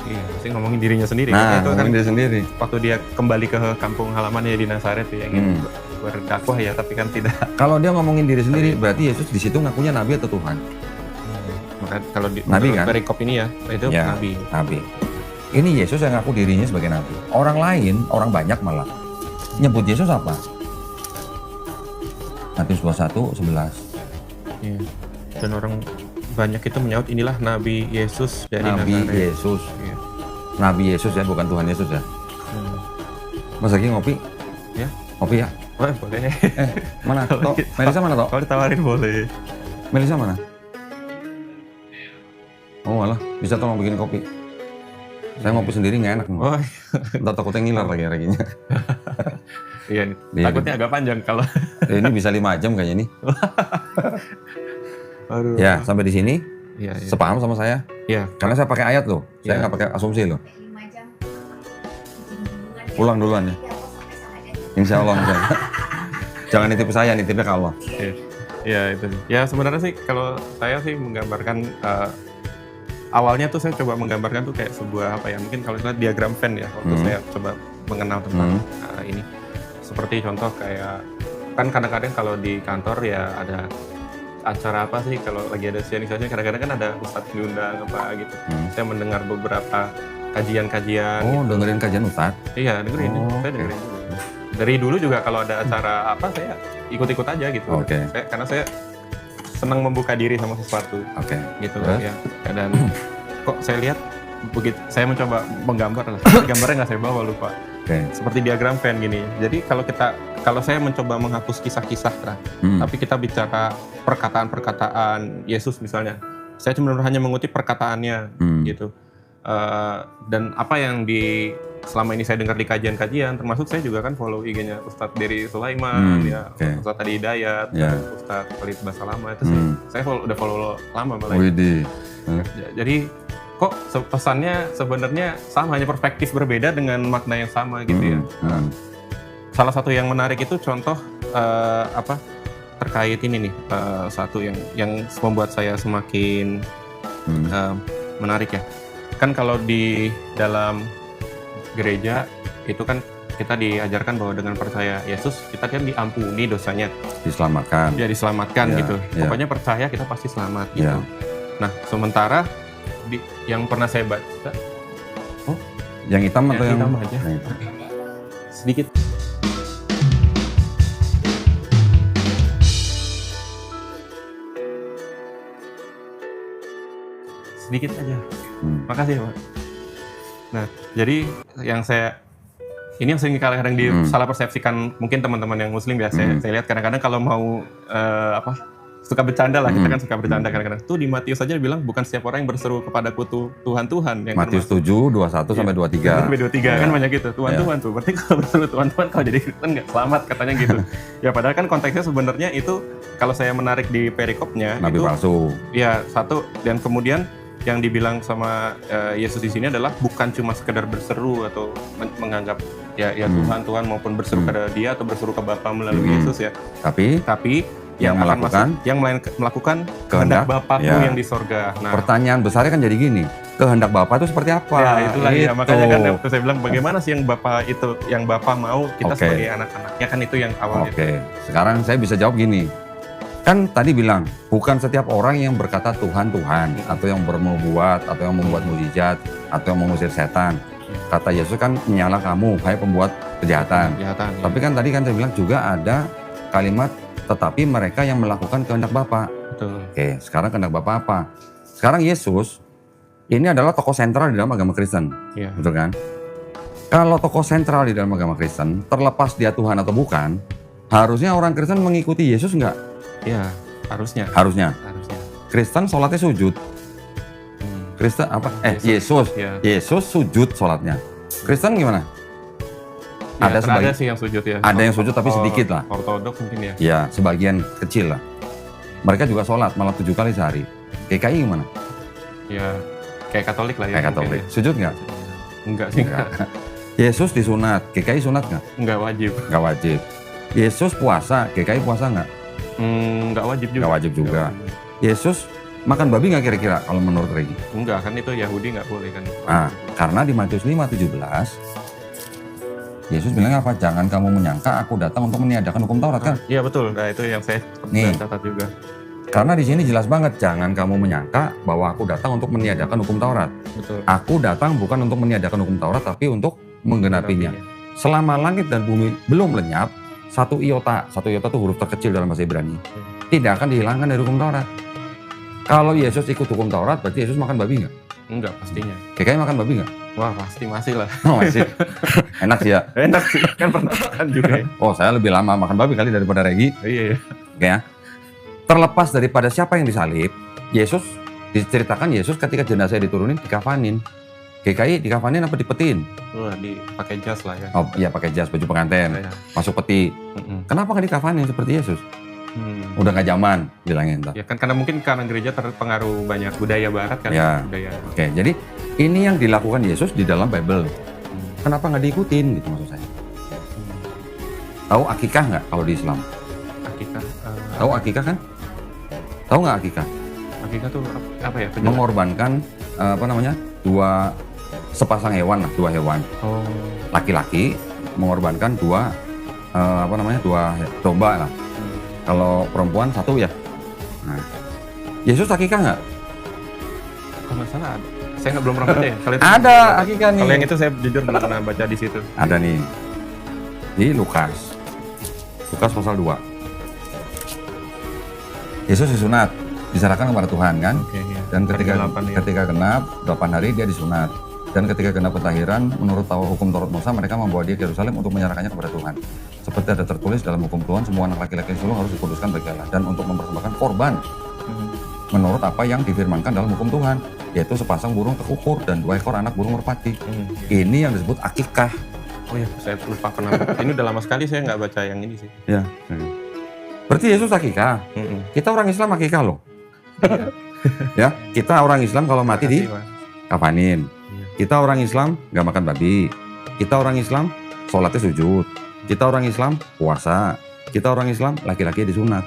Iya, sih ngomongin dirinya sendiri. Nah, itu ngomongin kan diri sendiri. waktu dia kembali ke kampung halamannya di Nazaret ya, ingin berdakwah ya, tapi kan tidak. Kalau dia ngomongin diri sendiri, berarti Yesus di situ ngakunya nabi atau Tuhan? Maka kalau di Nabi kan? perikop ini ya, itu Ya, nabi. Nabi. Ini Yesus yang ngaku dirinya sebagai nabi. Orang lain, orang banyak malah nyebut Yesus apa? Matius 21:11. Iya. Dan orang banyak itu menyaut inilah Nabi Yesus dari Nabi Nazaret. Yesus. Iya. Nabi Yesus ya, bukan Tuhan Yesus ya. Mas lagi ngopi? Ya. Ngopi ya? Wah, boleh nih. Mana? Tok? Melisa mana, Tok? Kalau ditawarin boleh. Melisa mana? Oh alah, bisa tolong bikin kopi. Saya ngopi sendiri nggak enak. Oh, Ntar takutnya ngiler lagi reginya. iya nih. Iya, Takutnya agak panjang kalau. Ini bisa 5 jam kayaknya nih. Aduh. Ya, sampai di sini Iya. Sepaham sama saya? Iya. Karena saya pakai ayat loh, saya Iya. nggak pakai asumsi loh. 5 jam izin duluan ya. Pulang duluan ya. Tapi aku sampai sana aja. Insya Allah. Jangan nitip saya, nitipnya ke Allah. Ya itu. Ya sebenarnya sih kalau saya sih menggambarkan awalnya tuh saya coba menggambarkan tuh kayak sebuah apa ya, mungkin kalau kita diagram Venn ya, waktu saya coba mengenal tentang ini. Seperti contoh kayak kan kadang-kadang kalau di kantor ya ada acara apa sih, kalau lagi ada siang-siangnya kadang-kadang kan ada ustadz diundang apa gitu. Saya mendengar beberapa kajian-kajian. Oh, dengerin kajian Ustadz? Iya, dengerin. Oh, Saya dengerin dulu. Dari dulu juga kalau ada acara apa saya ikut-ikut aja gitu. Oke. Karena saya senang membuka diri sama sesuatu Oke. gitu Terus? ya. Dan kok saya lihat begitu saya mencoba menggambar lah. Gambarnya nggak saya bawa, lupa. Oke. Seperti diagram Venn gini. Jadi kalau saya mencoba menghapus kisah-kisah lah, tapi kita bicara perkataan-perkataan Yesus misalnya. Saya cuma hanya mengutip perkataannya gitu. Dan apa yang selama ini saya dengar di kajian-kajian, termasuk saya juga kan follow IG-nya Ustadz Dery Sulaiman, ya, Ustadz Adi Hidayat, Ustadz Khalid Basalama, itu saya udah follow lama malah. Widih. Jadi kok pesannya sebenarnya sama, hanya perspektif berbeda dengan makna yang sama gitu ya. Salah satu yang menarik itu contoh terkait ini nih, satu yang membuat saya semakin menarik ya. Kan kalau di dalam gereja itu kan kita diajarkan bahwa dengan percaya Yesus kita kan diampuni dosanya, Diselamatkan. ya diselamatkan Ya, gitu. ya. Pokoknya percaya kita pasti selamat gitu. Ya. Nah sementara yang pernah saya baca Yang hitam atau yang yang hitam aja. Yang hitam. sedikit aja. Makasih ya Pak. Nah, jadi yang ini yang sering kadang-kadang disalah persepsikan mungkin teman-teman yang Muslim ya. Saya lihat kadang-kadang kalau mau suka bercanda lah, kita kan suka bercanda kadang-kadang. Tuh di Matius saja bilang bukan setiap orang yang berseru kepadaku tuh Tuhan Tuhan. Yang Matius 7, 21 sampai 23. Sampai 23 kan banyak gitu. Tuhan Tuhan tuh. Berarti kalau berseru Tuhan Tuhan kalau jadi Kristen nggak selamat katanya gitu. Ya padahal kan konteksnya sebenarnya itu kalau saya menarik di perikopnya Nabi itu palsu. ya satu, dan kemudian yang dibilang sama Yesus di sini adalah bukan cuma sekedar berseru atau menganggap ya Tuhan Tuhan maupun berseru kepada Dia atau berseru ke Bapa melalui Yesus ya. Tapi yang melakukan kehendak Bapakku yang di sorga. Nah, pertanyaan besarnya kan jadi gini, kehendak Bapa itu seperti apa? ya itulah ya, Itu. makanya kan waktu saya bilang bagaimana sih yang Bapa mau kita sebagai anak-anaknya, kan itu yang awalnya. Oke, sekarang saya bisa jawab gini. Kan tadi bilang, bukan setiap orang yang berkata Tuhan, Tuhan, atau yang bernubuat, atau yang membuat mukjizat, atau yang mengusir setan. Kata Yesus kan, menyala kamu, hai pembuat kejahatan. Tapi kan tadi kan saya bilang juga ada kalimat, tetapi mereka yang melakukan kehendak Bapa. Betul. Oke, sekarang kehendak Bapa apa? Sekarang Yesus, ini adalah tokoh sentral di dalam agama Kristen. Iya. Betul kan? Kalau tokoh sentral di dalam agama Kristen, terlepas dia Tuhan atau bukan, harusnya orang Kristen mengikuti Yesus enggak? Iya, harusnya. Harusnya. Kristen sholatnya sujud. Kristen apa? Yesus. Ya. Yesus sujud sholatnya. Kristen gimana? Ya, ada sih yang sujud ya. Ada yang sujud tapi sedikit lah. Ortodoks mungkin ya. Ya, sebagian kecil lah. Mereka juga sholat malah 7 kali sehari. GKI gimana? Ya, kayak Katolik lah ya. Kayak Katolik. Ya. Sujud nggak? Enggak sih. Yesus disunat. GKI sunat nggak? Enggak wajib. Nggak wajib. Yesus puasa. GKI puasa nggak? Enggak wajib juga. Nggak wajib juga. Yesus makan babi nggak kira-kira kalau menurut Regi? Enggak, kan itu Yahudi nggak boleh kan. Nah, karena di Matius 5:17 Yesus bilang apa? Jangan kamu menyangka aku datang untuk meniadakan hukum Taurat kan? Iya betul. Nah itu yang saya Nih. catat juga. Karena di sini jelas banget, jangan kamu menyangka bahwa aku datang untuk meniadakan hukum Taurat. Betul. Aku datang bukan untuk meniadakan hukum Taurat, tapi untuk menggenapinya. Selama langit dan bumi belum lenyap, satu iota itu huruf terkecil dalam bahasa Ibrani, tidak akan dihilangkan dari hukum Taurat. Kalau Yesus ikut hukum Taurat, berarti Yesus makan babi nggak? Enggak, pastinya. GKI makan babi nggak? Wah pasti masih lah. Oh, masih. Enak sih ya. Enak sih, kan pernah makan juga ya. Oh, saya lebih lama makan babi kali daripada Regi. Iya. Oke ya. Terlepas daripada siapa yang disalib, Yesus diceritakan Yesus ketika jenazah diturunin dikafanin. GKI dikafanin apa dipetiin? Wah, dipakai jas lah ya. Oh iya pakai jas baju pengantin, Iya. masuk peti. Kenapa nggak dikafanin seperti Yesus? Udah nggak zaman bilangnya entar. Ya kan karena gereja terpengaruh banyak budaya barat kan. Ya. Budaya. Oke, jadi ini yang dilakukan Yesus di dalam Bible. Kenapa nggak diikutin gitu maksud saya? Tahu akikah nggak kalau di Islam? Akikah. Tahu akikah kan? Tahu nggak akikah? Akikah tuh apa ya? Mengorbankan dua sepasang hewan lah, dua hewan. Oh. Laki-laki mengorbankan dua domba lah. Kalau perempuan satu ya. Nah, Yesus akikah nggak? Kalau nggak salah ada. Saya belum pernah baca ya. Ada akikah nih. Kalau yang itu saya jujur belum pernah baca di situ. Ada nih. Di Lukas pasal 2. Yesus disunat, diserahkan kepada Tuhan kan? Oke, ya. Dan ketika genap 8 hari dia disunat. Dan ketika genap ketahiran, menurut hukum Taurat Musa, mereka membawa dia ke Yerusalem untuk menyerahkannya kepada Tuhan. Seperti ada tertulis dalam hukum Tuhan, semua anak laki-laki sulung harus dikuduskan bagi Allah dan untuk mempersembahkan korban. Menurut apa yang difirmankan dalam hukum Tuhan, yaitu sepasang burung terukur dan 2 ekor anak burung merpati. Ini yang disebut akikah. Oh ya, saya lupa pernah. Ini udah lama sekali saya nggak baca yang ini sih. Ya. Berarti Yesus akikah. Kita orang Islam akikah loh. Ya, kita orang Islam kalau mati di kafanin. Kita orang Islam nggak makan babi. Kita orang Islam sholatnya sujud. Kita orang Islam puasa. Kita orang Islam laki-laki disunat.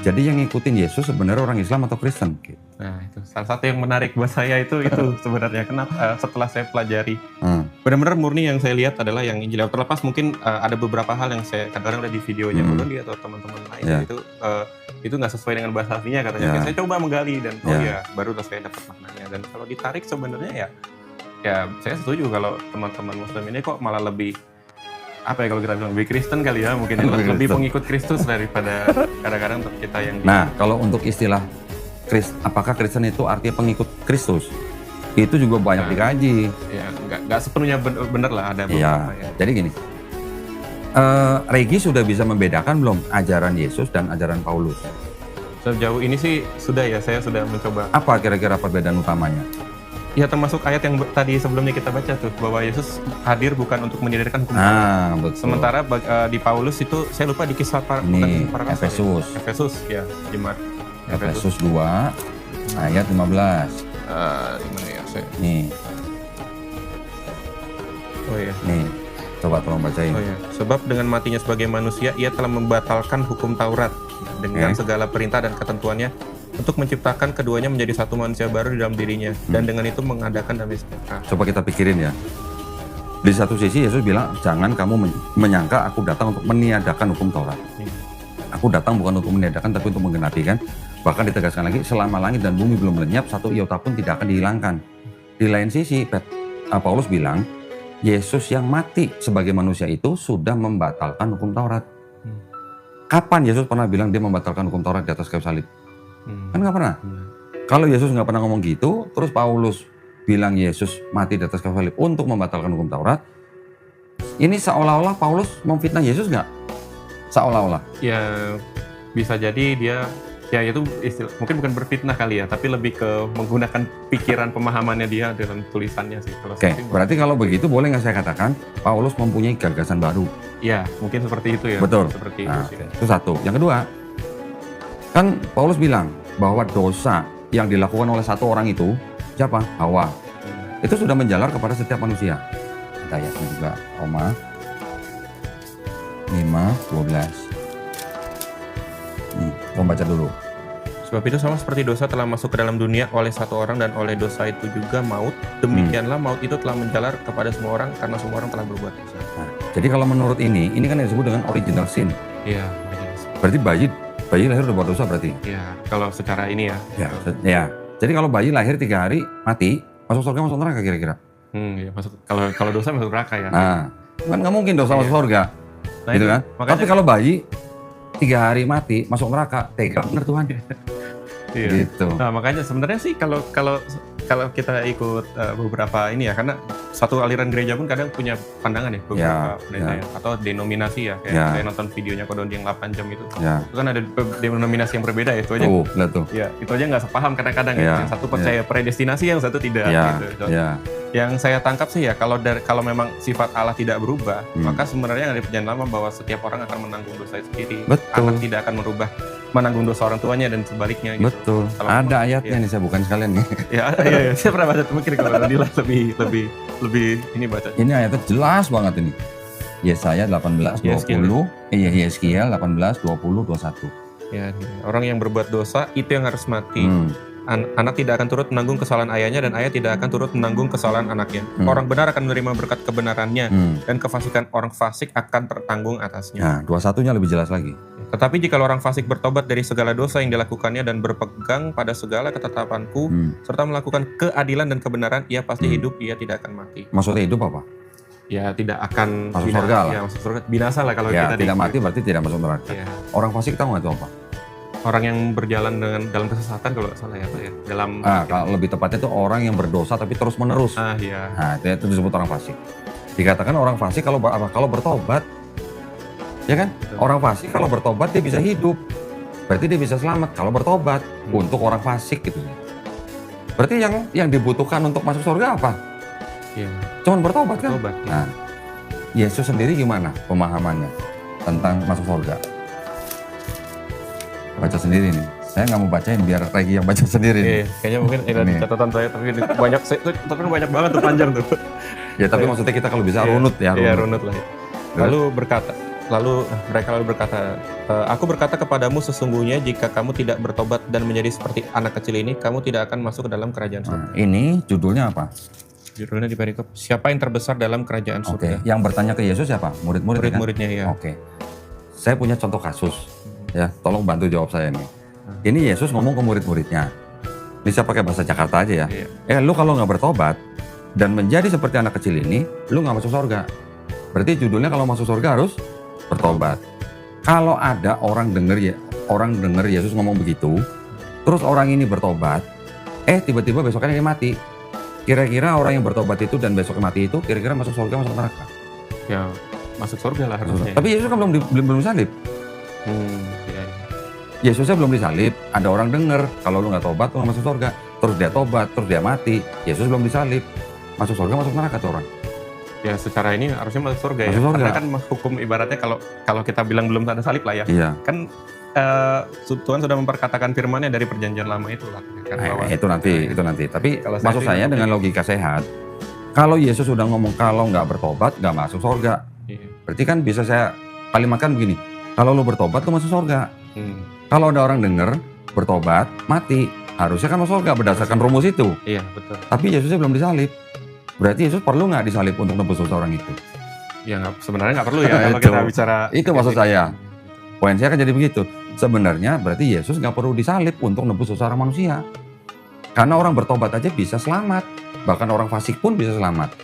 Jadi yang ngikutin Yesus sebenarnya orang Islam atau Kristen? Nah itu salah satu yang menarik buat saya itu sebenarnya kenapa setelah saya pelajari benar-benar murni yang saya lihat adalah yang Injil. Terlepas mungkin ada beberapa hal yang saya kadang-kadang ada di videonya Bodondi atau teman-teman lain itu nggak sesuai dengan bahasa aslinya katanya. Saya coba menggali dan baru saya dapat maknanya. Dan kalau ditarik sebenarnya ya saya setuju kalau teman-teman Muslim ini kok malah lebih apa ya kalau kita bilang lebih Kristen kali ya mungkin lebih pengikut Kristus daripada kadang-kadang untuk kita yang kalau untuk istilah apakah Kristen itu artinya pengikut Kristus itu juga banyak dikaji ya nggak sepenuhnya benar lah ada beberapa ya. Jadi gini Regi sudah bisa membedakan belum ajaran Yesus dan ajaran Paulus? Sejauh ini sih sudah ya, saya sudah mencoba. Apa kira-kira perbedaan utamanya? Ya termasuk ayat yang tadi sebelumnya kita baca tuh bahwa Yesus hadir bukan untuk menyadarkan hukum. Betul. Sementara di Paulus itu saya lupa di kisah para Efesus. Efesus ya, jemaat Efesus 2 ayat 15. Gimana ya saya? Nih. Oh iya. Nih. Coba tolong bacain. Oh iya. Sebab dengan matinya sebagai manusia ia telah membatalkan hukum Taurat dengan segala perintah dan ketentuannya untuk menciptakan keduanya menjadi satu manusia baru di dalam dirinya dan dengan itu mengadakan damai sejahtera. Coba kita pikirin ya. Di satu sisi Yesus bilang jangan kamu menyangka aku datang untuk meniadakan hukum Taurat. Aku datang bukan untuk meniadakan tapi untuk menggenapi kan. Bahkan ditegaskan lagi selama langit dan bumi belum lenyap satu iota pun tidak akan dihilangkan. Di lain sisi Paulus bilang Yesus yang mati sebagai manusia itu sudah membatalkan hukum Taurat. Kapan Yesus pernah bilang dia membatalkan hukum Taurat di atas kayu salib? Kan nggak pernah. Kalau Yesus nggak pernah ngomong gitu, terus Paulus bilang Yesus mati di atas kayu salib untuk membatalkan hukum Taurat, ini seolah-olah Paulus memfitnah Yesus nggak? Seolah-olah. Ya bisa jadi dia ya itu mungkin bukan berfitnah kali ya, tapi lebih ke menggunakan pikiran pemahamannya dia dalam tulisannya sih. Oke, berarti kalau begitu boleh nggak saya katakan Paulus mempunyai gagasan baru? Ya mungkin seperti itu ya. Betul. Seperti nah, itu sih. Itu satu. Yang kedua, kan Paulus bilang bahwa dosa yang dilakukan oleh satu orang itu, siapa? Hawa. Itu sudah menjalar kepada setiap manusia. Kita ayatnya juga, Roma 5:12. Nih, kamu baca dulu. Sebab itu sama seperti dosa telah masuk ke dalam dunia oleh satu orang dan oleh dosa itu juga maut. Demikianlah maut itu telah menjalar kepada semua orang karena semua orang telah berbuat dosa. Nah, jadi kalau menurut ini kan yang disebut dengan original sin. Iya. Berarti bayi lahir udah berdosa berarti? Iya, kalau secara ini ya. Ya. Jadi kalau bayi lahir 3 hari mati, masuk surga masuk neraka kira-kira? Ya, masuk kalau dosa masuk neraka ya. Nah, kan nggak mungkin dosa masuk surga, nah, gitu itu, kan? Makanya, tapi kalau bayi 3 hari mati masuk neraka, tega bener Tuhan. Iya. Gitu. Nah makanya sebenarnya sih kalau kita ikut beberapa ini ya, karena satu aliran gereja pun kadang punya pandangan ya beberapa pendeta ya. Atau denominasi ya, kayak saya nonton videonya Kodondi yang 8 jam itu, itu kan ada denominasi yang berbeda ya, itu aja. Ya, itu aja nggak sepaham kadang-kadang ya. Yang satu percaya predestinasi, yang satu tidak. Gitu. Yang saya tangkap sih ya, kalau memang sifat Allah tidak berubah, maka sebenarnya ada perjanjian lama bahwa setiap orang akan menanggung dosa sendiri. Betul. Allah tidak akan merubah menanggung dosa orang tuanya dan sebaliknya gitu. Betul. Kalau Ada ayatnya iya. nih, saya bukan sekalian nih. Iya, saya pernah baca, mungkin kalau Radila lebih ini baca. Ini ayatnya jelas banget ini. Yesaya 18, Yeskiel. 20, Yeskiel 18, 20, 21. Ya, orang yang berbuat dosa itu yang harus mati. Anak tidak akan turut menanggung kesalahan ayahnya dan ayah tidak akan turut menanggung kesalahan anaknya. Orang benar akan menerima berkat kebenarannya dan kefasikan orang fasik akan tertanggung atasnya. Nah, 21-nya lebih jelas lagi. Tetapi jika orang fasik bertobat dari segala dosa yang dilakukannya dan berpegang pada segala ketetapanku serta melakukan keadilan dan kebenaran, ia pasti hidup, ia tidak akan mati. Maksudnya hidup apa? Ya tidak akan Masuk surga lah. Ya, masuk surga. Binasa lah kalau Ya, kita tidak mati berarti tidak masuk neraka. Ya. Orang fasik tahu nggak itu apa? Orang yang berjalan dalam kesesatan kalau nggak salah ya, Pak ya. Dalam Kalau lebih tepatnya itu orang yang berdosa tapi terus menerus. iya. Nah, itu disebut orang fasik. Dikatakan orang fasik kalau bertobat, ya kan? Betul. Orang fasik kalau bertobat dia bisa hidup. Berarti dia bisa selamat kalau bertobat untuk orang fasik gitu. Berarti yang dibutuhkan untuk masuk surga apa? Iya. Cuman bertobat kan? Bertobat, ya. Nah, Yesus sendiri gimana pemahamannya tentang masuk surga? Baca sendiri nih. Saya nggak mau bacain biar Regi yang baca sendiri nih. Iya, kayaknya mungkin ini Ini. catatan saya, tapi banyak banget tuh, panjang tuh. Ya tapi maksudnya kita kalau bisa runut ya. Iya, runut lah ya. Lalu mereka berkata, aku berkata kepadamu sesungguhnya jika kamu tidak bertobat dan menjadi seperti anak kecil ini, kamu tidak akan masuk ke dalam kerajaan surga. Nah, ini judulnya apa? Judulnya di perikop, siapa yang terbesar dalam kerajaan Oke, surga? yang bertanya ke Yesus siapa? Murid-murid kan? Murid-muridnya ya. Oke. Saya punya contoh kasus. Ya, tolong bantu jawab saya nih. Ini Yesus ngomong ke murid-muridnya. Ini saya pakai bahasa Jakarta aja ya. Iya. Lu kalau nggak bertobat dan menjadi seperti anak kecil ini, lu nggak masuk surga. Berarti judulnya kalau masuk surga harus bertobat. Kalau ada orang dengar Yesus ngomong begitu, terus orang ini bertobat, tiba-tiba besoknya dia mati. Kira-kira orang yang bertobat itu dan besoknya mati itu kira-kira masuk surga masuk neraka? Ya, masuk surga lah harusnya. Tapi Yesus kan belum disalib. Iya. Yesusnya belum disalib, ada orang dengar kalau lu nggak tobat lu nggak masuk surga. Terus dia tobat, terus dia mati. Yesus belum disalib, masuk surga masuk neraka tuh orang. Ya secara ini harusnya masuk surga Masuk ya. surga. Karena kan hukum ibaratnya kalau kita bilang belum ada salib lah ya. Iya. Kan Tuhan sudah memperkatakan firman-Nya dari perjanjian lama itu lah. Kan, bahwa Itu nanti. Tapi Kalau maksud saya saya sih dengan logika sehat, kalau Yesus sudah ngomong kalau nggak bertobat nggak masuk surga, Iya. berarti kan bisa saya kalimatkan begini, kalau lu bertobat lu masuk surga. Kalau ada orang dengar bertobat mati, harusnya kan masuk surga berdasarkan rumus itu. Iya betul. Tapi Yesusnya belum disalib, berarti Yesus perlu nggak disalib untuk nebus dosa orang itu? Ya sebenarnya nggak perlu ya kalau Itu. kita bicara. Itu maksud saya. Poin saya kan jadi begitu. Sebenarnya berarti Yesus nggak perlu disalib untuk nebus dosa orang manusia. Karena orang bertobat aja bisa selamat. Bahkan orang fasik pun bisa selamat.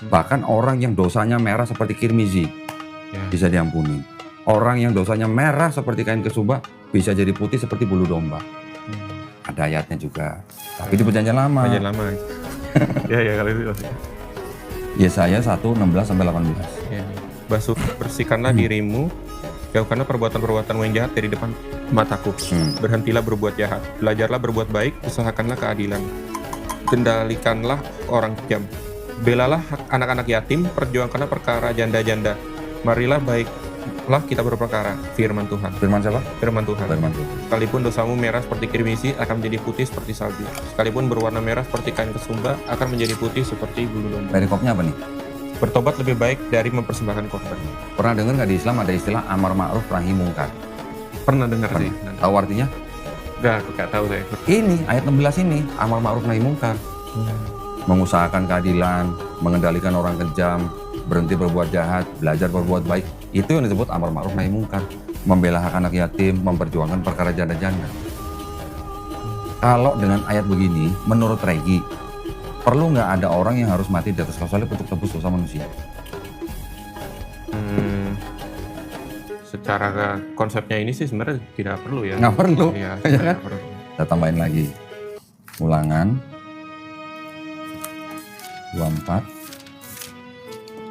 Bahkan orang yang dosanya merah seperti kirmizi bisa diampuni. Orang yang dosanya merah seperti kain kesubah bisa jadi putih seperti bulu domba. Ada ayatnya juga. Tapi di perjanjian lama. Perjanjian lama. Ya kalau itu. Yesaya 1:16-18. Ya. Bersihkanlah dirimu, jauhkanlah perbuatan-perbuatanmu yang jahat dari depan mataku. Berhentilah berbuat jahat, belajarlah berbuat baik, usahakanlah keadilan. Kendalikanlah orang kejam. Belalah hak anak-anak yatim, perjuangkanlah perkara janda-janda. Marilah baiklah kita berperkara, firman Tuhan. Firman siapa? Firman Tuhan. Firman Tuhan. Sekalipun dosamu merah seperti kirmisi, akan menjadi putih seperti salju. Sekalipun berwarna merah seperti kain kesumba, akan menjadi putih seperti bulu domba. Perikopnya apa nih? Bertobat lebih baik dari mempersembahkan korban. Pernah dengar nggak di Islam ada istilah amar ma'ruf nahi mungkar? Pernah dengar sih? Tahu artinya? Nggak tahu saya. Ini ayat 16 ini amar ma'ruf nahi mungkar. Mengusahakan keadilan, mengendalikan orang kejam, berhenti berbuat jahat, belajar berbuat baik. Itu yang disebut amar ma'ruf nahi mungkar. Membela hak anak yatim, memperjuangkan perkara janda-janda. Kalau dengan ayat begini, menurut Regi, perlu nggak ada orang yang harus mati di atas kayu salib untuk tebus dosa manusia? Secara konsepnya ini sih sebenarnya tidak perlu ya. Nggak perlu, Iya, ya kan? nggak perlu. Kita tambahin lagi. Ulangan 24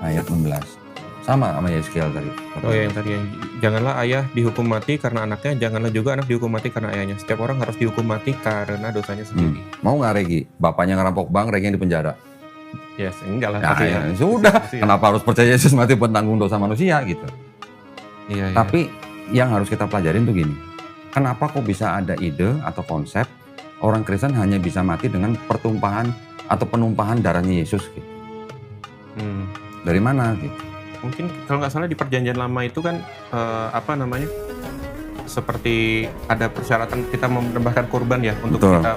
ayat 16. Sama Yeskiel tadi. Oh ya, yang tadi yang janganlah ayah dihukum mati karena anaknya, janganlah juga anak dihukum mati karena ayahnya. Setiap orang harus dihukum mati karena dosanya sendiri. Mau nggak Regi? Bapaknya ngerampok bank, Regi yang di penjara. Yes, enggak lah. Nah, pasti ya, sudah. Pasti ya. Kenapa harus percaya Yesus mati buat tanggung dosa manusia gitu? Iya, iya. Tapi yang harus kita pelajarin tuh gini. kenapa kok bisa ada ide atau konsep orang Kristen hanya bisa mati dengan pertumpahan atau penumpahan darahnya Yesus gitu. Dari mana gitu? Mungkin kalau nggak salah di perjanjian lama itu kan seperti ada persyaratan kita mempersembahkan kurban ya untuk Betul. kita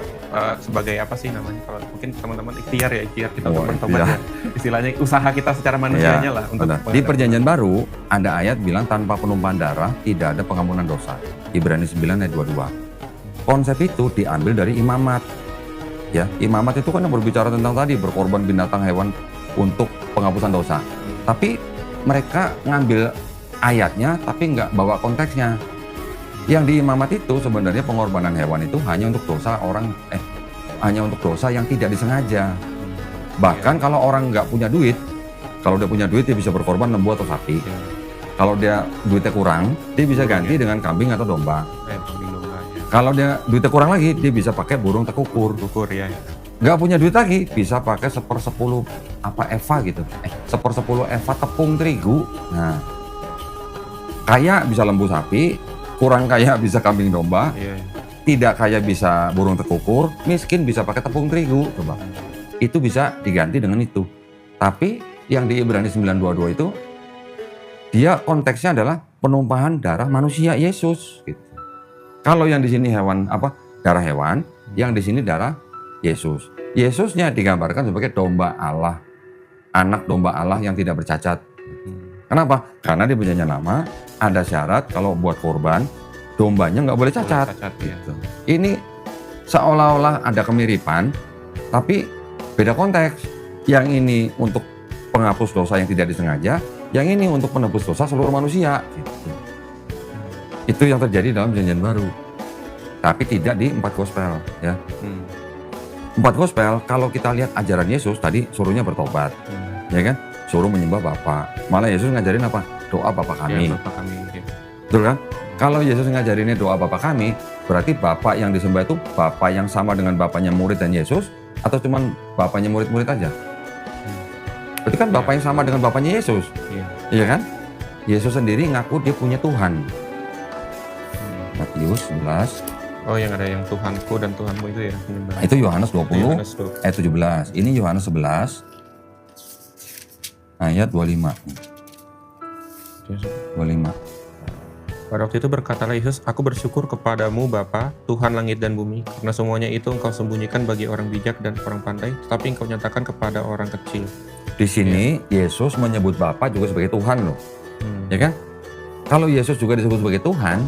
sebagai apa sih namanya, kalau mungkin teman-teman ikhtiar kita Oh, untuk bertobat ikhtiar. ya, istilahnya usaha kita secara manusianya lah untuk Benar. Di perjanjian baru ada ayat bilang tanpa penumpahan darah tidak ada pengampunan dosa. Ibrani 9 ayat 22. Konsep itu diambil dari imamat. Ya, imamat itu kan yang berbicara tentang tadi berkorban binatang hewan untuk penghapusan dosa. Tapi mereka ngambil ayatnya tapi nggak bawa konteksnya. Yang di imamat itu sebenarnya pengorbanan hewan itu hanya untuk dosa yang tidak disengaja. Bahkan kalau orang nggak punya duit, kalau dia punya duit dia bisa berkorban lembu atau sapi. Kalau dia duitnya kurang, dia bisa ganti dengan kambing atau domba. Kalau dia duitnya kurang lagi, dia bisa pakai burung tekukur. ya. Nggak punya duit lagi, bisa pakai 1/10 eva gitu. 1/10 eva tepung terigu. Nah, kaya bisa lembu sapi, kurang kaya bisa kambing domba, tidak kaya bisa burung tekukur, miskin bisa pakai tepung terigu. Coba. Itu bisa diganti dengan itu. Tapi yang di Ibrani 9:22 itu, dia konteksnya adalah penumpahan darah manusia Yesus. Gitu. Kalau yang di sini darah hewan, yang di sini darah Yesus. Yesusnya digambarkan sebagai domba Allah, anak domba Allah yang tidak bercacat. Kenapa? Karena di perjanjian lama ada syarat kalau buat korban dombanya nggak boleh cacat. Gitu. Ini seolah-olah ada kemiripan, tapi beda konteks. Yang ini untuk penghapus dosa yang tidak disengaja, yang ini untuk penebus dosa seluruh manusia. Gitu. Itu yang terjadi dalam perjanjian baru, tapi tidak di 4 gospel. Ya. 4 gospel kalau kita lihat ajaran Yesus tadi suruhnya bertobat, ya kan? Suruh menyembah Bapa. Malah Yesus ngajarin apa? Doa Bapa kami. Bapa kami. Betul kan? Kalau Yesus ngajarinnya doa Bapa kami, berarti Bapa yang disembah itu Bapa yang sama dengan Bapanya murid dan Yesus, atau cuman Bapanya murid-murid aja? Berarti kan Bapa yang sama dengan Bapanya Yesus. Iya kan? Yesus sendiri ngaku dia punya Tuhan. Matius 11. Oh, yang ada yang Tuhanku dan Tuhanmu itu ya. Nah, itu Yohanes 20 Yohanes 20. ayat 17. Ini Yohanes 11 ayat 25. 25. Pada waktu itu berkatalah Yesus, aku bersyukur kepadamu Bapa, Tuhan langit dan bumi, karena semuanya itu engkau sembunyikan bagi orang bijak dan orang pandai, tetapi engkau nyatakan kepada orang kecil. Di sini Yesus menyebut Bapa juga sebagai Tuhan loh. Ya kan? Kalau Yesus juga disebut sebagai Tuhan,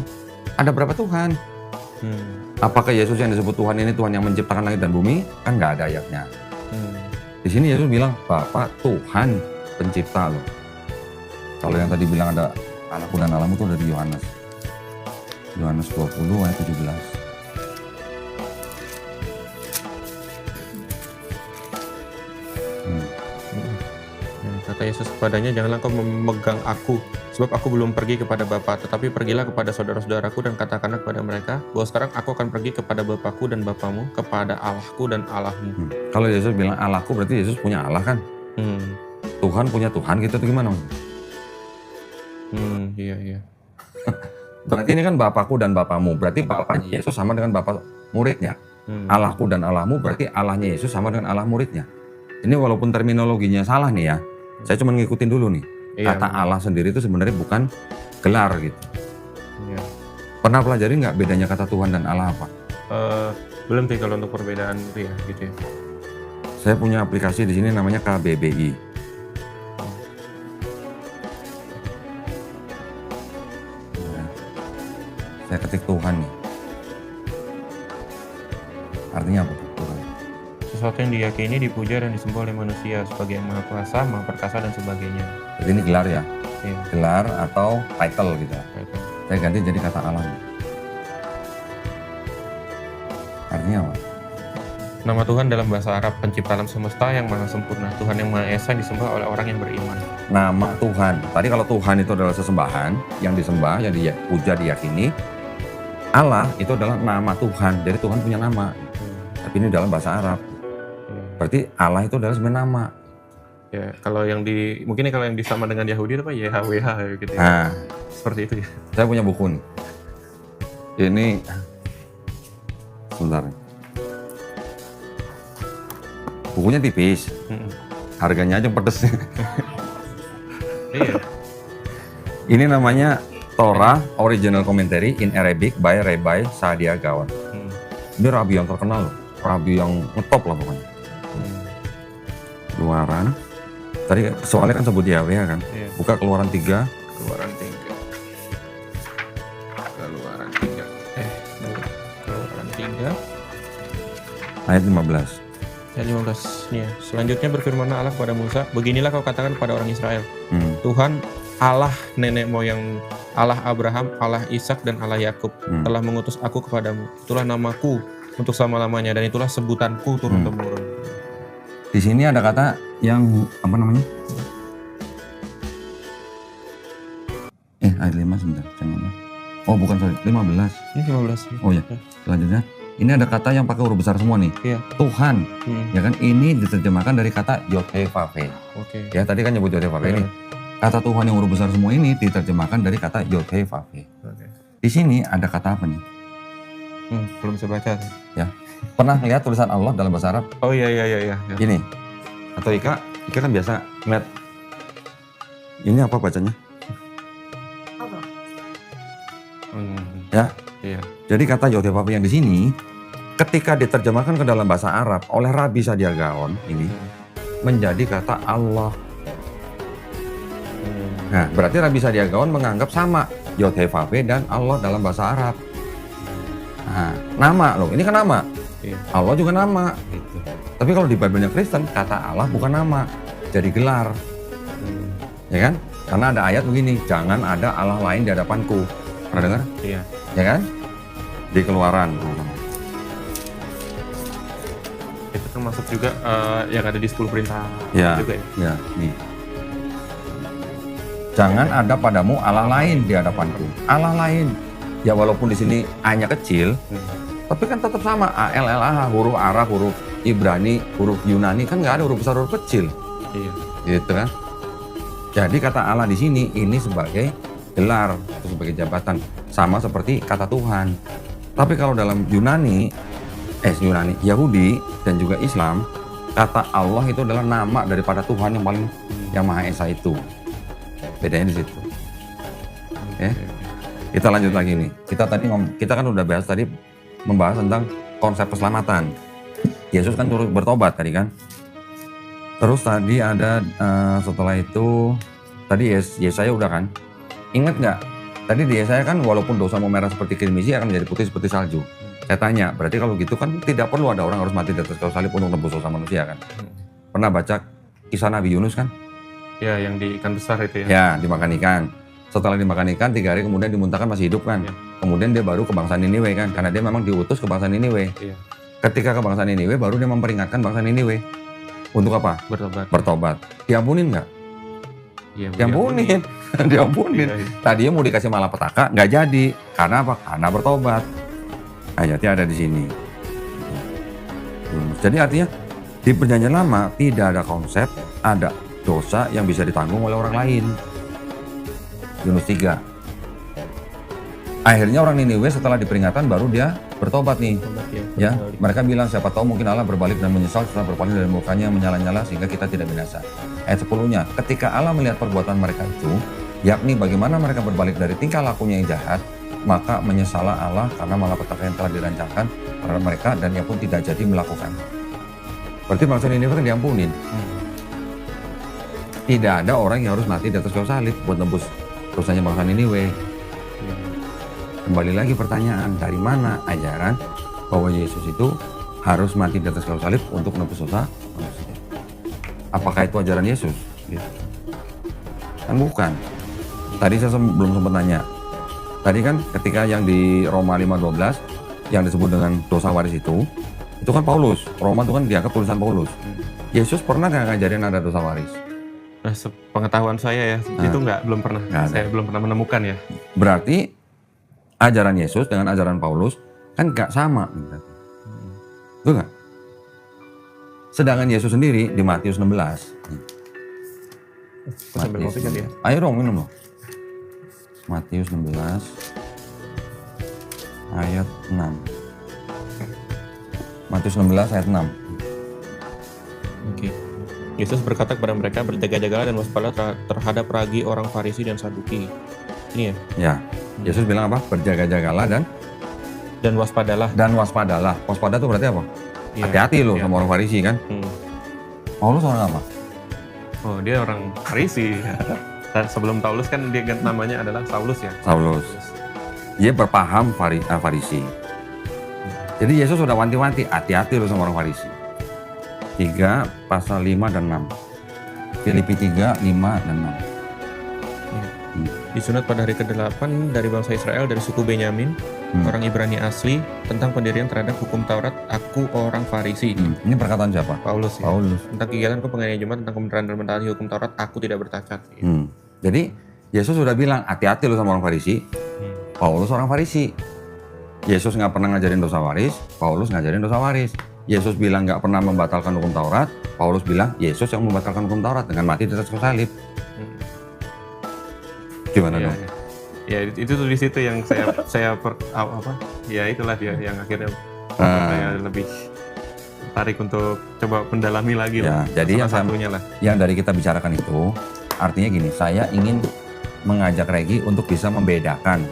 ada berapa Tuhan? Apakah Yesus yang disebut Tuhan ini Tuhan yang menciptakan langit dan bumi? Kan nggak ada ayatnya. Di sini Yesus bilang Bapa Tuhan pencipta loh. Kalau yang tadi bilang ada Allahku dan Allahmu itu dari Yohanes. Yohanes 20 ayat 17. Kata Yesus kepadanya, janganlah kau memegang aku, sebab aku belum pergi kepada Bapa, tetapi pergilah kepada saudara-saudaraku dan katakanlah kepada mereka, bahwa sekarang aku akan pergi kepada Bapakku dan Bapamu, kepada Allahku dan Allahmu. Kalau Yesus bilang Allahku, berarti Yesus punya Allah kan? Tuhan punya Tuhan gitu atau gimana? Iya. Berarti ini kan Bapakku dan Bapamu, berarti Bapaknya Yesus sama dengan Bapak muridnya. Allahku dan Allahmu berarti Allahnya Yesus sama dengan Allah muridnya. Ini walaupun terminologinya salah nih ya, saya cuma ngikutin dulu nih. Kata Allah sendiri itu sebenarnya bukan gelar gitu. Iya. Pernah pelajari nggak bedanya kata Tuhan dan Allah apa? Belum sih kalau untuk perbedaan itu ya gitu ya. Saya punya aplikasi di sini namanya KBBI. Nah, saya ketik Tuhan nih. Artinya apa? Tuhan. Sesuatu yang diyakini, dipuja dan disembah oleh manusia sebagai yang maha kuasa, maha perkasa dan sebagainya. Jadi ini gelar ya? Iya. Gelar atau title gitu. Itu. Saya ganti jadi kata Allah. Artinya apa? Nama Tuhan dalam bahasa Arab, pencipta alam semesta yang maha sempurna, Tuhan yang maha esa disembah oleh orang yang beriman. Nama Tuhan. Tadi kalau Tuhan itu adalah sesembahan yang disembah, yang dipuja, diyakini. Allah itu adalah nama Tuhan. Jadi Tuhan punya nama. Tapi ini dalam bahasa Arab. Berarti Allah itu adalah sebenarnya nama. Ya, kalau yang mungkin kalau yang disama dengan Yahudi apa YHWH gitu ya. Nah, Seperti itu ya. saya punya buku nih. Ini sebentar. Bukunya tipis. Harganya aja pedes. Iya. Ini namanya Torah Original Commentary in Arabic by Rabbi Saadia Gaon. Ini rabi yang terkenal loh. Rabi yang ngetop lah pokoknya. Keluaran. Tadi soalnya kan sebut Yahweh kan. Iya. Buka Keluaran 3. Keluaran 3. Keluaran 3. Keluaran 3. Ayat 15. Ayat 15. Nih ya. Selanjutnya berfirmanlah Allah kepada Musa, beginilah kau katakan kepada orang Israel. Tuhan Allah nenek moyang, Allah Abraham, Allah Ishak dan Allah Yakub telah mengutus aku kepadamu. Itulah namaku untuk selama-lamanya dan itulah sebutanku turun-temurun. Di sini ada kata yang apa namanya? Ayat 5 sebentar. Oh bukan, sorry, 15. Ini 15. Oh ya, selanjutnya. Ini ada kata yang pakai huruf besar semua nih. Iya. Tuhan. Ya kan, ini diterjemahkan dari kata Yod-Heh-Vav-He. Oke. Ya tadi kan nyebut Yod-Heh-Vav-He ini. Kata Tuhan yang huruf besar semua ini diterjemahkan dari kata Yod-Heh-Vav-He. Oke. Di sini ada kata apa nih? Belum bisa baca. Ya. Pernah lihat tulisan Allah dalam bahasa Arab? Oh iya. Ini. Atau Ika kan biasa ngeliat. Ini apa bacanya? Allah. Ya. Iya. Jadi kata Yod-Heh-Vav-He yang di sini, ketika diterjemahkan ke dalam bahasa Arab oleh Rabbi Saadia Gaon ini menjadi kata Allah. Nah, berarti Rabbi Saadia Gaon menganggap sama Yod-Heh-Vav-He dan Allah dalam bahasa Arab. Nah, nama loh, ini kan nama. Iya. Allah juga nama. Gitu. Tapi kalau di Bible-nya Kristen, kata Allah bukan nama, jadi gelar. Ya kan? Karena ada ayat begini, jangan ada Allah lain di hadapanku. Pernah dengar? Iya. Ya kan? Di Keluaran. Itu termasuk juga yang ada di 10 perintah Ya, juga ya. ya, nih. Jangan ada padamu Allah lain di hadapanku. Allah lain. Ya walaupun di sini A-nya kecil, tapi kan tetap sama. A-L-L-A, huruf Arab, huruf Ibrani, huruf Yunani kan nggak ada huruf besar, huruf kecil. Iya. Gitu kan? Jadi kata Allah di sini ini sebagai gelar atau sebagai jabatan, sama seperti kata Tuhan. Tapi kalau dalam Yunani, Yahudi dan juga Islam, kata Allah itu adalah nama daripada Tuhan yang Maha Esa itu. Bedanya di situ. Oke. Kita lanjut lagi nih. Kita kan udah bahas tadi membahas tentang konsep keselamatan. Yesus kan turut bertobat tadi kan. Terus tadi ada setelah itu tadi Yesaya udah kan. Ingat nggak? Tadi di Yesaya kan walaupun dosa mau merah seperti kirmisi akan menjadi putih seperti salju. Saya tanya, berarti kalau gitu kan tidak perlu ada orang harus mati di atas kayu salib untuk nebus dosa manusia kan? Pernah baca kisah Nabi Yunus kan? Ya, yang di ikan besar itu ya. Ya, dimakan ikan. Setelah dimakan ikan, 3 hari kemudian dimuntahkan masih hidup kan? Ya. Kemudian dia baru ke bangsa Niniwe kan? Karena dia memang diutus ke bangsa Niniwe. Iya. Ketika ke bangsa Niniwe, baru dia memperingatkan bangsa Niniwe. Untuk apa? Bertobat. Bertobat. Diampunin nggak? Iya. Diampunin. Diampunin. Iya. Tadinya mau dikasih malapetaka, nggak jadi. Karena apa? Karena bertobat. Ayatnya ada di sini. Jadi artinya di Perjanjian Lama tidak ada konsep ada dosa yang bisa ditanggung oleh orang lain. Yunus 3. Akhirnya orang Niniwe setelah diperingatkan baru dia bertobat nih. Ya, mereka bilang siapa tahu mungkin Allah berbalik dan menyesal setelah berpaling dari mukanya menyala-nyala sehingga kita tidak binasa. Ayat 10-nya, ketika Allah melihat perbuatan mereka itu, yakni bagaimana mereka berbalik dari tingkah lakunya yang jahat, maka menyesalah Allah karena malapetaka yang telah dirancangkan terhadap mereka dan ia pun tidak jadi melakukan. Berarti bangsa Niniwe kan diampunin. Tidak ada orang yang harus mati di atas kayu salib buat nebus dosanya bangsa Niniwe. Kembali lagi pertanyaan, dari mana ajaran bahwa Yesus itu harus mati di atas kayu salib untuk menebus dosa manusia? Apakah itu ajaran Yesus? Kan bukan. Tadi saya belum sempat nanya. Tadi kan ketika yang di Roma 5:12 yang disebut dengan dosa waris itu kan Paulus. Roma itu kan dianggap tulisan Paulus. Yesus pernah nggak ngajarin ada dosa waris? Nah, sepengetahuan saya ya, itu belum pernah. Saya belum pernah menemukan ya. Berarti ajaran Yesus dengan ajaran Paulus kan nggak sama. Betul nggak? Sedangkan Yesus sendiri di Matius 16. Sambil ngopi kan ya. Ayo dong minum loh. Matius 16. ayat 6. Matius 16 ayat 6. Oke. Yesus berkata kepada mereka, berjaga-jagalah dan waspada terhadap ragi orang Farisi dan Saduki. Ini ya? Ya, Yesus bilang apa? Berjaga-jagalah Dan waspadalah. dan waspadalah. Waspada itu berarti apa? Iya. Hati-hati loh Iya. sama orang Farisi kan. Paulus orang apa? Oh, dia orang Farisi. Dan sebelum Paulus kan dia namanya adalah Saulus ya? Saulus. Dia berpaham Farisi. Jadi Yesus sudah wanti-wanti, hati-hati loh sama orang Farisi. 3 pasal 5 dan 6. Filipi 3, 5 dan 6. Disunat pada hari ke-8 dari bangsa Israel dari suku Benyamin, orang Ibrani asli, tentang pendirian terhadap hukum Taurat, aku orang Farisi. Ini perkataan siapa? Paulus ya. Paulus. Tentang kegiatanku penganiayaan jemaat, tentang kebenaran dalam mentaati hukum Taurat, aku tidak bercacat. Jadi Yesus sudah bilang hati-hati loh sama orang Farisi. Paulus orang Farisi. Yesus nggak pernah ngajarin dosa waris, Paulus ngajarin dosa waris. Yesus bilang nggak pernah membatalkan hukum Taurat, Paulus bilang Yesus yang membatalkan hukum Taurat dengan mati di atas kayu salib. Gimana dong? Ya itu tuh di situ yang ya itulah dia yang akhirnya saya lebih tertarik untuk coba pendalami lagi Ya, lah. jadi yang satunya lah. yang dari kita bicarakan itu artinya gini, saya ingin mengajak Regi untuk bisa membedakan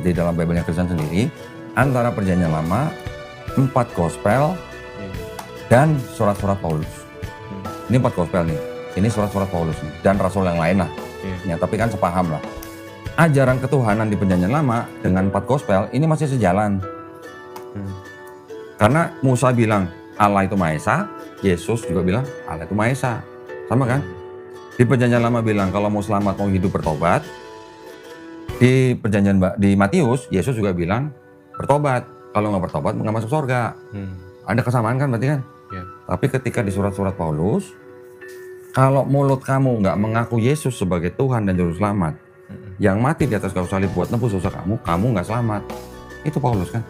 di dalam Bible Kristen sendiri antara Perjanjian Lama, 4 Gospel dan surat-surat Paulus. Ini 4 Gospel nih, ini surat-surat Paulus nih, dan Rasul yang lain lah. Ya, tapi kan sepaham lah. Ajaran ketuhanan di Perjanjian Lama dengan 4 Gospel ini masih sejalan. Karena Musa bilang Allah itu Maha Esa, Yesus juga bilang Allah itu Maha Esa. Sama kan? Di Perjanjian Lama bilang kalau mau selamat, mau hidup, bertobat. Di Matius, Yesus juga bilang bertobat. Kalau nggak bertobat nggak masuk surga. Ada kesamaan kan berarti kan? Ya. Tapi ketika di surat-surat Paulus, kalau mulut kamu nggak mengaku Yesus sebagai Tuhan dan Juru Selamat, yang mati di atas kayu salib buat nebus dosa kamu nggak selamat. Itu Paulus kan?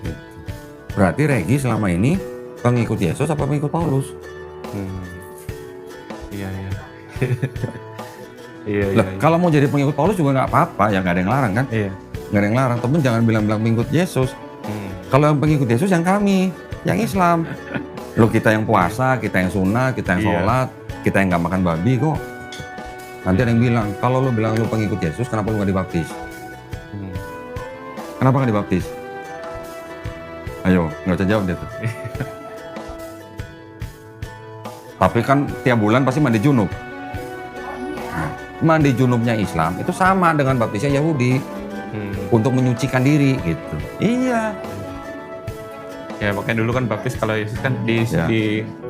Gitu. Berarti Regi selama ini pengikut Yesus apa pengikut Paulus? Iya. Iya. Kalau mau jadi pengikut Paulus juga nggak apa-apa, ya nggak ada yang larang kan? Iya. Nggak ada yang larang, temen jangan bilang-bilang pengikut Yesus. Kalau yang pengikut Yesus yang kami, yang Islam. Loh, kita yang puasa, kita yang sunnah, kita yang sholat, kita yang nggak makan babi kok. Nanti ada yang bilang, kalau lu bilang lu pengikut Yesus, kenapa lu nggak dibaptis? Kenapa nggak dibaptis? Ayo, nggak bisa jawab dia tuh. Tapi kan tiap bulan pasti mandi junub. Nah, mandi junubnya Islam itu sama dengan baptisnya Yahudi. Untuk menyucikan diri gitu. Iya. Ya makanya dulu kan baptis kalau Yesus kan di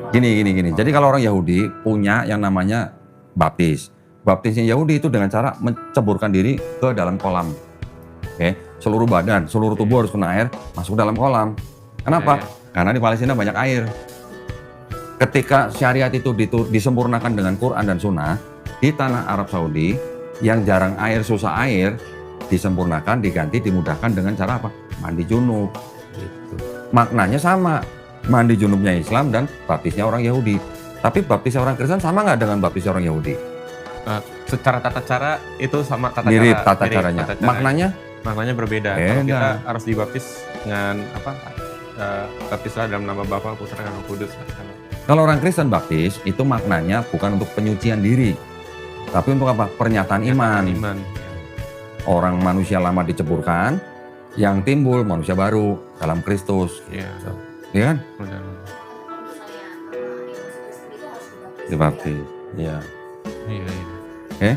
Gini. Jadi kalau orang Yahudi punya yang namanya baptis. Baptisnya Yahudi itu dengan cara menceburkan diri ke dalam kolam. Oke, seluruh badan, seluruh tubuh harus kena air, masuk dalam kolam. Kenapa? Karena di Palestina banyak air. Ketika syariat itu disempurnakan dengan Quran dan Sunnah, di tanah Arab Saudi yang jarang air, susah air, disempurnakan, diganti, dimudahkan dengan cara apa? Mandi junub. Gitu. Maknanya sama, mandi junubnya Islam dan baptisnya orang Yahudi. Tapi baptisnya orang Kristen sama nggak dengan baptisnya orang Yahudi? Secara tata cara itu sama Mirip tata caranya. Maknanya berbeda. Kalau kita harus dibaptis dengan baptislah dalam nama Bapa, Putra, dan Roh Kudus. Kalau orang Kristen baptis itu maknanya bukan untuk penyucian diri, tapi untuk apa? Pernyataan iman. Orang manusia lama diceburkan, yang timbul manusia baru dalam Kristus. Iya. Iya kan? Benar. Dibaptis. Iya. Iya. Oke.